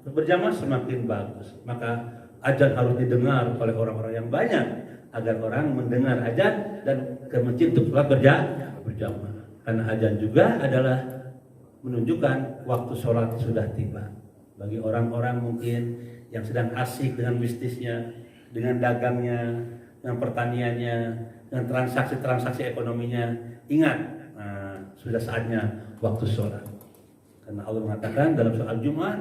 berjamaah semakin bagus. Maka azan harus didengar oleh orang-orang yang banyak agar orang mendengar azan dan ke masjid untuk sholat berjamaah. Karena azan juga adalah menunjukkan waktu sholat sudah tiba. Bagi orang-orang mungkin yang sedang asik dengan bisnisnya, dengan dagangnya, dengan pertaniannya, dengan transaksi-transaksi ekonominya, ingat, sudah saatnya waktu sholat. Karena Allah mengatakan dalam surah Al-Jumu'ah,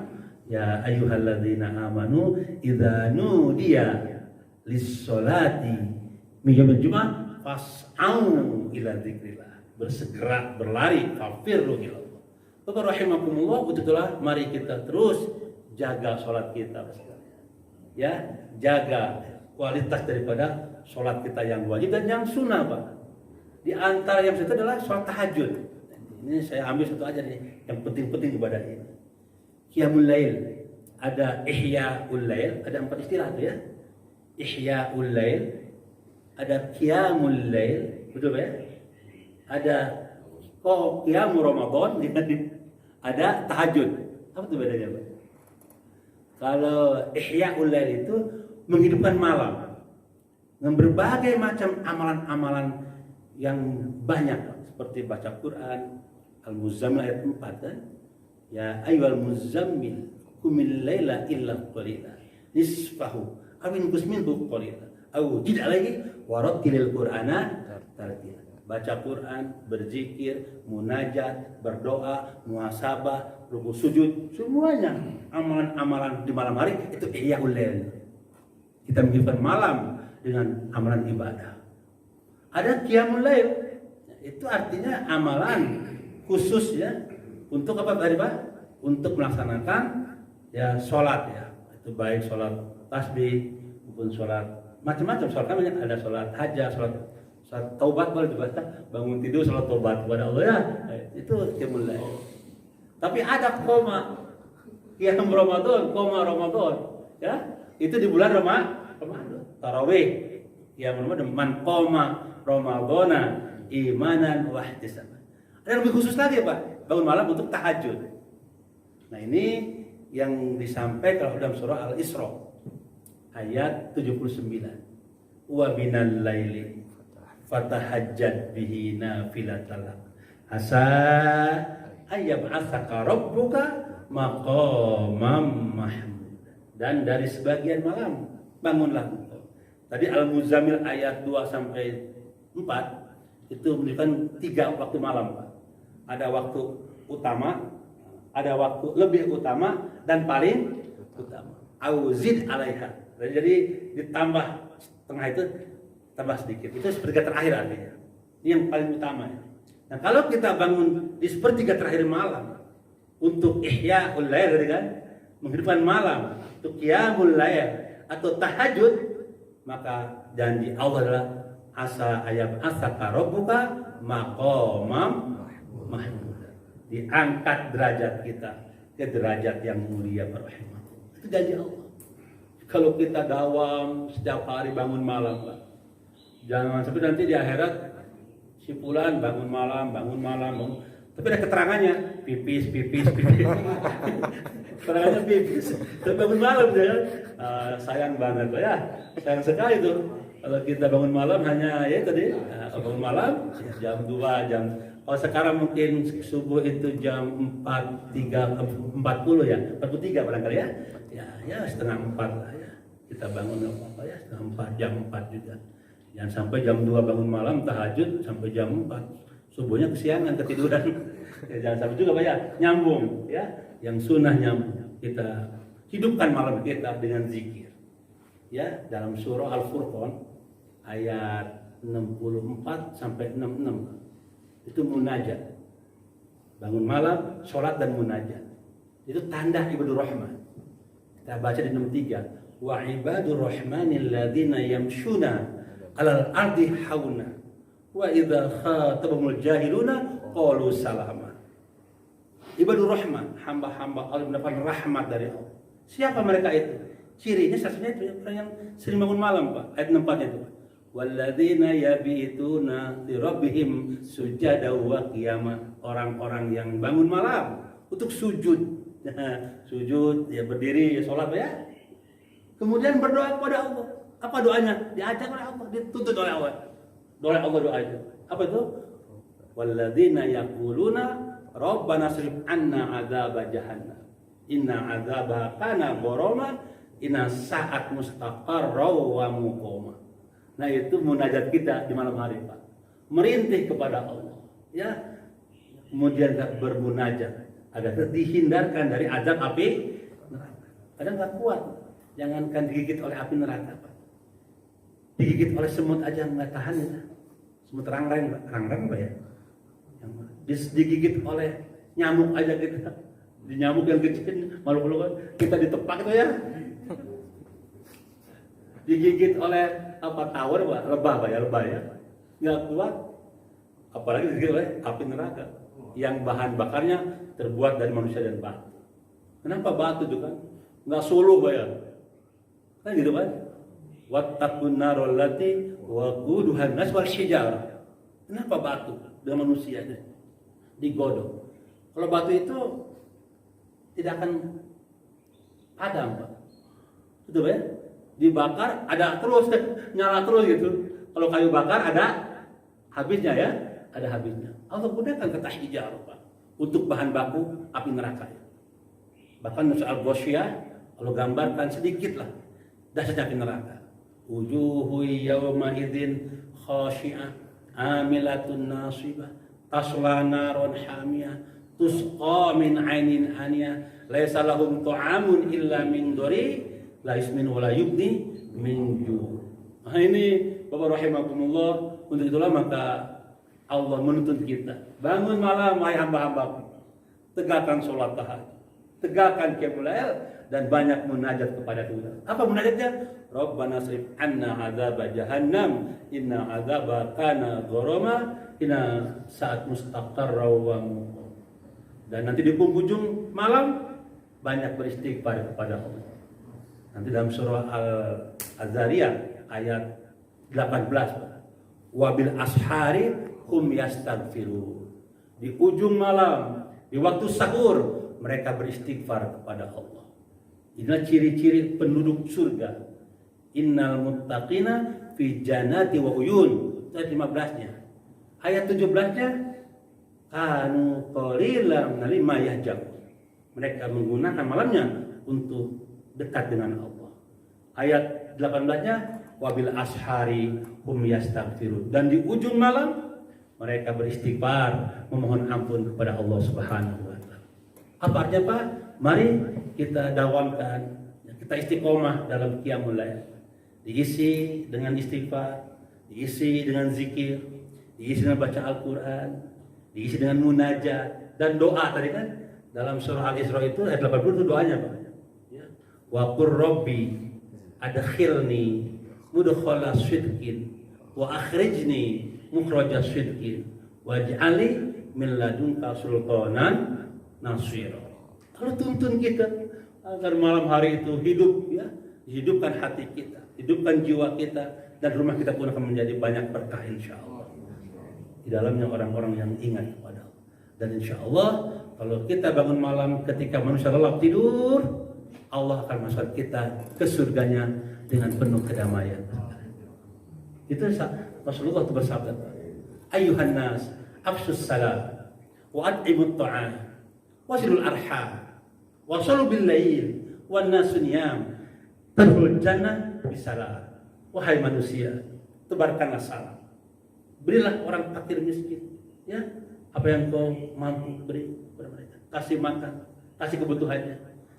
Ya ayyuhalladzina amanu idza nudiya lis-sholati min yaumil jumu'ah fas'au ila dzikrillah. Bersegera berlari fafirru ilallah. Bapak rahimakumullah, itulah mari kita terus jaga sholat kita. Ya, jaga kualitas daripada sholat kita yang wajib dan yang sunnah, Pak. Di antara yang itu adalah sholat tahajud. Ini saya ambil satu aja nih, yang penting-penting ibadah ini. Qiyamul Lail, ada Ihya'ul Lail, ada 4 istilah tuh ya. Ihya'ul Lail, ada Qiyamul Lail, betul ya? Ada Qiyamul Ramadan, ada tahajud. Apa tuh bedanya, Pak? Kalau Ihya'ul Lail itu menghidupkan malam dengan berbagai macam amalan-amalan yang banyak, seperti baca Quran, Al-Muzammil ayat 4 kan? Ya ayyuhal muzammil qumil laila illa qalila nisfahu aw inqus minhu qalila aw zid alaihi warattilil qur'ana tartila. Baca Quran, berzikir, munajat, berdoa, muhasabah, rukuk sujud, semuanya amalan-amalan di malam hari itu ihya'ul lail. Kita menghidupkan malam dengan amalan ibadah. Ada qiyamul lail, itu artinya amalan khusus ya untuk apa tadi Pak? Untuk melaksanakan ya sholat ya. Itu baik sholat tasbih maupun sholat macam-macam sholat. Kan ada sholat hajat, sholat taubat, boleh dibaca bangun tidur sholat taubat kepada Allah ya. Itu qiyamul lail. Tapi ada qiyam Ramadan ya. Itu di bulan Ramadan. Tarawih qiyam Ramadan, man qoma Ramadana imanan wa ihtisaban. Ada lebih khusus lagi Pak, bangun malam untuk tahajud. Nah ini yang disampaikan dalam surah Al-Isra ayat 79. Wa minal laili fatahajjad bihi nafilatan asa ayyab'atsaka rabbuka maqamam mahmud. Dan dari sebagian malam bangunlah. Tadi Al-Muzammil ayat 2 sampai 4 itu menunjukkan 3 waktu malam Pak. Ada waktu utama, ada waktu lebih utama dan paling utama. Auzid alaiha. Jadi ditambah setengah itu tambah sedikit. Itu sepertiga terakhir artinya. Ini yang paling utama. Nah kalau kita bangun di sepertiga terakhir malam untuk ihya'ul lail kan, menghidupkan malam, untuk qiyamul lail atau tahajud, maka janji Allah adalah asa ayat asaka rabbuka maqamam mahmud. Diangkat derajat kita ke derajat yang mulia berrahmat. Itu janji Allah. Kalau kita dawam setiap hari bangun malam, Pak. Jangan sampai nanti di akhirat si fulan bangun malam. Tapi ada keterangannya, pipis. Keterangannya pipis. Tapi bangun malam ya. Sayang banget, Pak ya. Sayang sekali tuh. Kalau kita bangun malam hanya ya tadi bangun malam jam 2 jam. Kalau sekarang mungkin subuh itu jam 4.40 ya, 43 barangkali ya. Ya setengah 4 lah ya. Kita bangun apa ya setengah 4 jam 4 juga. Jangan sampai jam 2 bangun malam tahajud sampai jam 4. Subuhnya kesiangan ketiduran. Ya, jangan sampai juga Pak ya, nyambung ya. Yang sunnah nyambung. Kita hidupkan malam kita dengan zikir. Ya, dalam surah Al-Furqan ayat 64 sampai 66 itu munajat. Bangun malam, sholat dan munajat. Itu tanda ibadur rahman. Kita baca di 63. Wa ibadur rahmanil ladzina yamshuna 'alal ardi hauna wa idza khatabahumul jahiluna qalu salama. Ibadur rahman, hamba-hamba Allah mendapat rahmat dari Allah. Siapa mereka itu? Cirinya satunya itu orang yang sering bangun malam, Pak. Ayat 64 itu. Walladzina yabituna li rabbihim sujada wa qiyama. Orang-orang yang bangun malam untuk sujud. Sujud, ya berdiri, ya sholat ya. Kemudian berdoa kepada Allah. Apa doanya? Diajak oleh Allah, dituntut oleh Allah. Oleh Allah doa itu. Apa itu? Walladzina yaquluna rabbana srif anna adzaba jahannam. Inna adzabaha kana gharama. Inna sa'at mustaqarra wa muqama. Nah itu munajat kita di malam hari Pak. Merintih kepada Allah. Ya. Kemudian bermunajat agar dihindarkan dari azab api neraka. Kadang nggak kuat. Jangankan digigit oleh api neraka, Pak. Digigit oleh semut aja nggak tahan ya. Semut rangrang, Pak ya. Digigit oleh nyamuk aja kita. Di nyamuk yang kecil, malu-malu kan kita ditepak itu ya. Digigit oleh apa tawar, Pak, lebah ya. Nggak kuat. Apalagi digigit oleh api neraka yang bahan bakarnya terbuat dari manusia dan batu. Kenapa batu itu kan? Nggak suluh, Pak ya. Kan gitu kan? Wattaqun narol lati waquduhan nas wal syijar. Kenapa batu dengan manusia digodok? Kalau batu itu tidak akan padam, Pak. Betul ya? Dibakar ada terus nyala terus gitu. Kalau kayu bakar ada habisnya ya, ada habisnya. Allah gunakan kata hijau, Pak, untuk bahan baku api neraka. Bahkan Nusa al-Ghoshiyah kalau gambarkan sedikit lah dasar api neraka. Wujuhu yawma idzin khashi'ah amilatun nasibah tasla naron hamiyah tusqa min ainin aniyah laisa lahum ta'amun illa min dori la ismin wala yubni min ju'. Nah ini Bapak rahimakumullah, untuk itulah maka Allah menuntut kita bangun malam wahai hamba-hambaku, tegakkan sholat tahajud, tegakkan qiyamul lail dan banyak munajat kepada Tuhan. Apa munajatnya? Rabbana srif anna adzab jahannam inna adzaba kana gharama inna saat mustaqarra wa muqam. Dan nanti di penghujung malam banyak beristighfar kepada Allah. Nanti dalam surah Al-Zariyat ayat 18, wabil ashari hum yastaghfirun. Di ujung malam, di waktu sahur mereka beristighfar kepada Allah. Inilah ciri-ciri penduduk surga. Innal muttaqina fi jannati wa uyun. Ayat 15-nya. Ayat 17-nya kanu qalilan ma yahjab. Mereka menggunakan malamnya untuk dekat dengan Allah. Ayat 18-nya wabil ashari hum yastaghfirun. Dan di ujung malam mereka beristighfar, memohon ampun kepada Allah Subhanahu wa taala. Apa artinya, Pak? Mari kita dawamkan, kita istiqomah dalam qiyamul lail. Diisi dengan istighfar, diisi dengan zikir, diisi dengan baca Al-Qur'an, diisi dengan munajat dan doa tadi kan. Dalam surah Al-Isra itu ayat 80 itu doanya, Pak. Ya. Wa qur rabbi adkhilni mudkhala sidqin wa akhrijni mukhraja sidqin waj'alni min ladunka sultanan nasira. Kalau tuntun kita agar malam hari itu hidup ya, hidupkan hati kita, hidupkan jiwa kita, dan rumah kita pun akan menjadi banyak berkah insyaallah. Di dalamnya orang-orang yang ingat kepada Allah. Dan insyaallah kalau kita bangun malam ketika manusia lelap tidur, Allah akan masuk kita ke surganya dengan penuh kedamaian. Itu Rasulullah itu bersabda, Ayyuhan nas, afsus salam, wa at'imut ta'am, wasilul arham, wasallu bil lail, wan nasu niyam, tadkhulul jannah bisalam. Wahai manusia, tebarkanlah salam. Berilah orang fakir miskin, ya, apa yang kau mampu beri kepada mereka. Kasih makan, kasih kebutuhannya.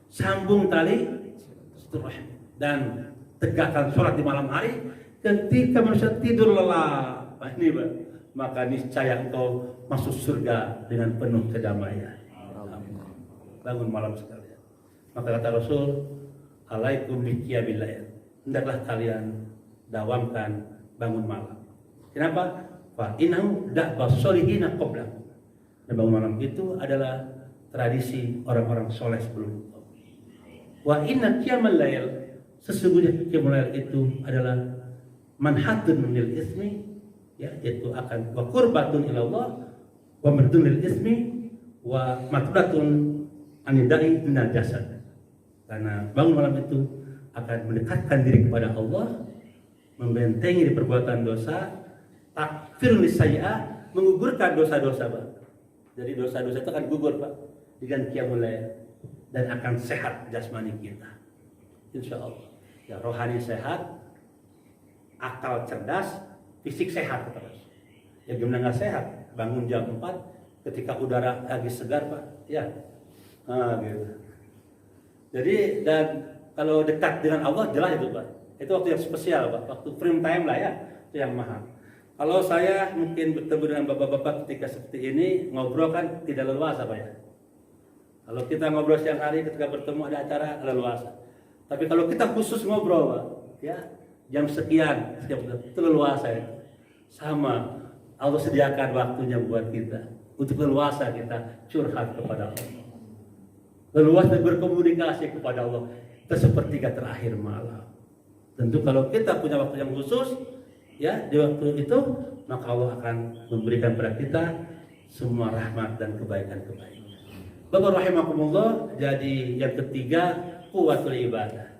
Sambung tali silaturahmi dan tegakkan sholat di malam hari. Ketika manusia tidur lelap, ini maka niscaya engkau masuk surga dengan penuh kedamaian. Bangun malam sekalian. Maka kata Rasul, alaikum biqiyamil lail. Hendaklah kalian dawamkan bangun malam. Kenapa? Fa innahu da'bas solihina qablakum. Dan bangun malam itu adalah tradisi orang-orang soleh sebelum. Wa inna qiyamal lail, sesungguhnya qiyamul lail itu adalah manhatun lil ismi, ya, yaitu akan wa qurbatun ila Allah wa mardun lil ismi wa matratun anidai minal jasad. Karena bangun malam itu akan mendekatkan diri kepada Allah, membentengi dari perbuatan dosa, takfirun lisayyi'ah, menggugurkan dosa-dosa, Pak. Jadi dosa-dosa itu akan gugur, Pak, dengan qiyamul lail, dan akan sehat jasmani kita. Insyaallah. Ya, rohani sehat, akal cerdas, fisik sehat terus. Ya gimana nggak sehat? Bangun jam 4 ketika udara lagi segar, Pak. Ya. Gitu. Jadi dan kalau dekat dengan Allah jelas itu Pak. Itu waktu yang spesial Pak, waktu frame time lah ya, itu yang mahal. Kalau saya mungkin bertemu dengan bapak-bapak ketika seperti ini ngobrol kan tidak leluasa Pak ya. Kalau kita ngobrol siang hari ketika bertemu ada acara leluasa. Tapi kalau kita khusus ngobrol Pak, ya jam sekian itu leluasa ya. Sama Allah sediakan waktunya buat kita untuk leluasa kita curhat kepada Allah. Leluasa berkomunikasi kepada Allah. Kita sepertiga terakhir malam. Tentu kalau kita punya waktu yang khusus, ya di waktu itu maka Allah akan memberikan kepada kita semua rahmat dan kebaikan-kebaikan. Bapak rahimakumullah, jadi yang ketiga kuwatul ibadah.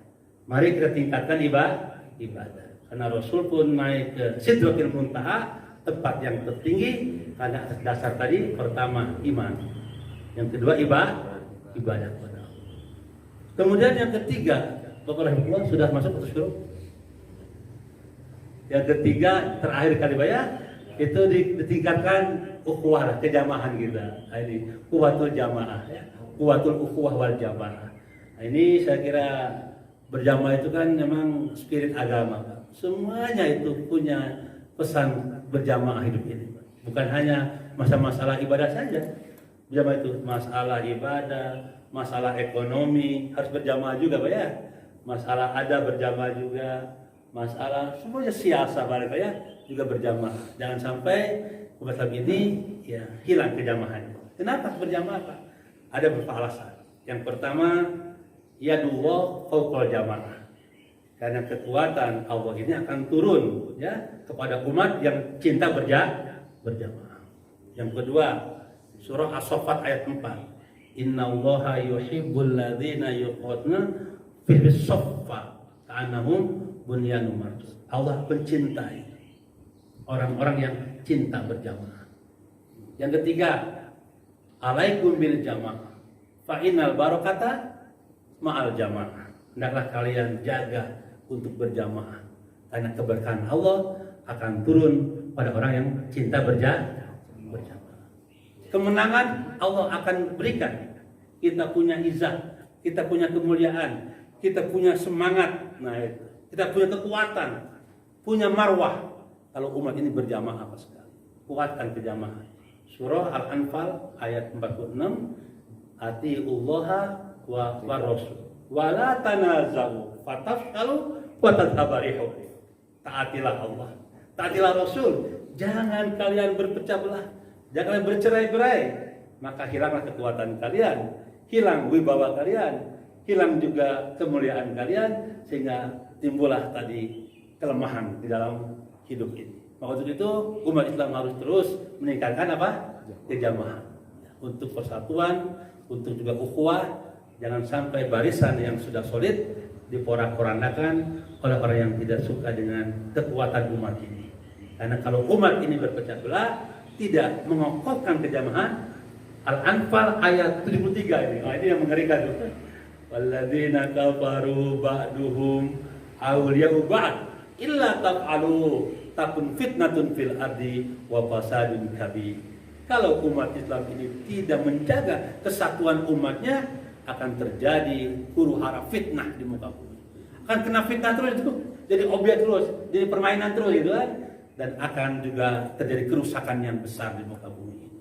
Mari kita tingkatkan ibadah. Karena Rasul pun naik ke Sidratul Muntaha, tempat yang tertinggi karena atas dasar tadi pertama iman, yang kedua ibadah kepada Allah. Kemudian yang ketiga, Bapak rahimahullah sudah masuk atau belum? Yang ketiga terakhir kali ya, itu ditingkatkan ukhuwah kejamahan kita. Ini kuwatul jamaah ya. Kuwatul ukhuwah wal jamaah. Nah, ini saya kira berjamaah itu kan memang spirit agama. Semuanya itu punya pesan berjamaah hidup ini. Bukan hanya masalah ibadah saja. Berjamaah itu masalah ibadah, masalah ekonomi harus berjamaah juga Pak ya. Masalah ada berjamaah juga. Masalah semuanya siasa barangkali ya juga berjamaah. Jangan sampai umat ini ya hilang kejamahannya. Kenapa berjamaah Pak? Ada beberapa alasan. Yang pertama, yadullah fawqal jamaah. Karena kekuatan Allah ini akan turun ya kepada umat yang cinta berjamaah. Yang kedua, surah As-Saffat ayat 4. Innallaha yuhibbul ladzina yuqatuna fi as-saffa ka'annahum bunyanun marsus. Allah mencintai orang-orang yang cinta berjamaah. Yang ketiga, alaikum bil jamaah. Fa innal barakata ma'al jamaah. Hendaklah kalian jaga untuk berjamaah. Karena keberkahan Allah akan turun pada orang yang cinta berjamaah. Kemenangan Allah akan berikan. Kita punya izah, kita punya kemuliaan, kita punya semangat. Nah, itu. Kita punya kekuatan, punya marwah. Kalau umat ini berjamaah apa sekali. Kuatkan kejamaah. Surah Al-Anfal ayat 46. Atiullaha wa rasul. Wa la tanaza'u fatafshalu wa tadhhabu rihukum. Taatilah Allah. Taatilah Rasul. Jangan kalian berpecah belah. Jangan bercerai-berai. Maka hilanglah kekuatan kalian. Hilang wibawa kalian. Hilang juga kemuliaan kalian. Sehingga timbullah tadi kelemahan di dalam hidup ini. Maka untuk itu umat Islam harus terus meningkatkan apa? Kejamaah. Untuk persatuan, untuk juga ukhuwah. Jangan sampai barisan yang sudah solid diporak-porandakan oleh orang yang tidak suka dengan kekuatan umat ini. Karena kalau umat ini berpecah belah, tidak mengokohkan kejamahan. Al-Anfal ayat 73 ini. Oh, ini yang mengerikan. Walladzina kafaru ba'duhum awliya'u ba'd illa taf'alu takun fitnatun fil ardi wa fasadun kabir. Kalau umat Islam ini tidak menjaga kesatuan umatnya, akan terjadi huru-hara fitnah di muka bumi. Akan kena fitnah terus itu, jadi objek terus, jadi permainan terus gitu kan. Dan akan juga terjadi kerusakan yang besar di muka bumi ini.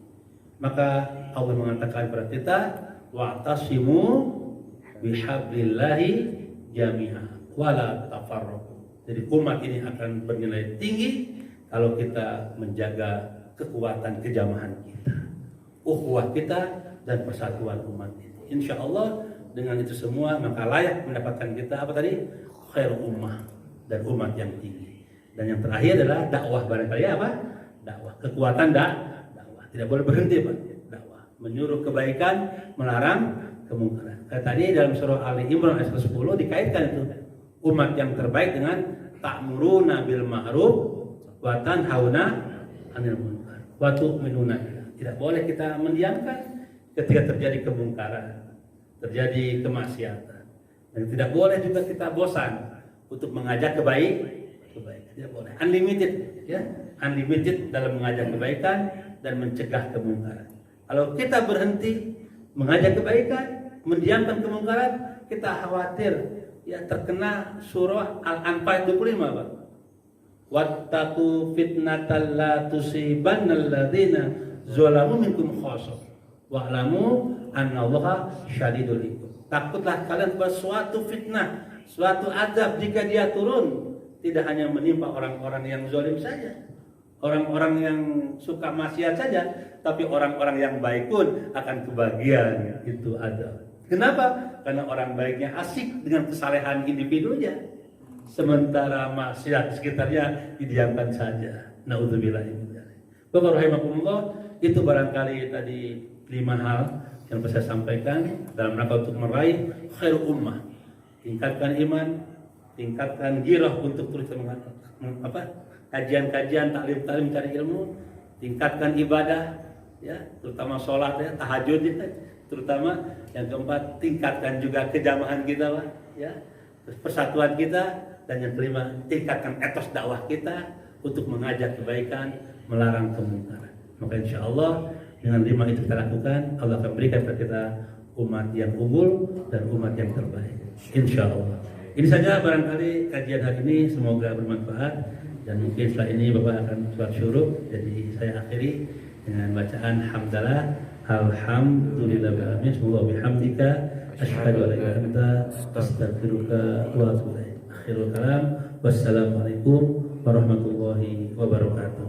Maka Allah mengatakan kepada kita, wa'tasimu bihablillahi jami'ah wala tafarraqu. Jadi umat ini akan bernilai tinggi kalau kita menjaga kekuatan kejamahan kita, ukhuwah kita dan persatuan umat ini. Insya Allah dengan itu semua maka layak mendapatkan kita apa tadi? Khairul ummah dan umat yang tinggi. Dan yang terakhir adalah dakwah barangkali apa? Dakwah. Kekuatan dakwah. Tidak boleh berhenti Pak. Dakwah. Menyuruh kebaikan, melarang kemungkaran. Kayak tadi dalam surah Ali Imran ayat 10 dikaitkan itu umat yang terbaik dengan ta'muruna bil ma'ruf wa tanhauna 'anil munkar wa tu'minuna billah. Tidak boleh kita mendiamkan ketika terjadi kemungkaran, terjadi kemaksiatan. Dan tidak boleh juga kita bosan untuk mengajak kebaikan. Tidak boleh. Unlimited ya, unlimited dalam mengajak kebaikan dan mencegah kemungkaran. Kalau kita berhenti mengajak kebaikan, mendiamkan kemungkaran, kita khawatir ya terkena surah Al-Anfal 25, Pak. Wattaqu fitnatal la tusibannal ladzina zalamu minkum khassah wa'lamu annallaha syadidul iqab. Takutlah kalian pada suatu fitnah, suatu azab jika dia turun, tidak hanya menimpa orang-orang yang zalim saja, orang-orang yang suka maksiat saja, tapi orang-orang yang baik pun akan kebagian itu ada. Kenapa? Karena orang baiknya asik dengan kesalehan individunya, sementara maksiat sekitarnya didiamkan saja. Naudzubillah. Bapak rahimakumullah, itu barangkali tadi 5 hal yang bisa saya sampaikan dalam rangka untuk meraih khairul ummah. Tingkatkan iman, tingkatkan girah untuk terus kajian-kajian, taklim-taklim cari ilmu, tingkatkan ibadah ya, terutama sholat ya, tahajud ya, terutama. Yang keempat, tingkatkan juga kejamahan kita, Pak, ya, persatuan kita, dan yang kelima, tingkatkan etos dakwah kita untuk mengajak kebaikan, melarang kemungkaran. Maka insya Allah dengan 5 itu kita lakukan, Allah akan berikan kepada kita umat yang unggul dan umat yang terbaik. Insya Allah. Ini saja barangkali kajian hari ini, semoga bermanfaat, dan mungkin setelah ini Bapak akan sholat syuruk. Jadi saya akhiri dengan bacaan hamdalah, alhamdulillah, semoga bihamdika asyhadu an la ilaha illa anta astaghfiruka wa atubu ilaik. Akhirul kalam, wassalamualaikum warahmatullahi wabarakatuh.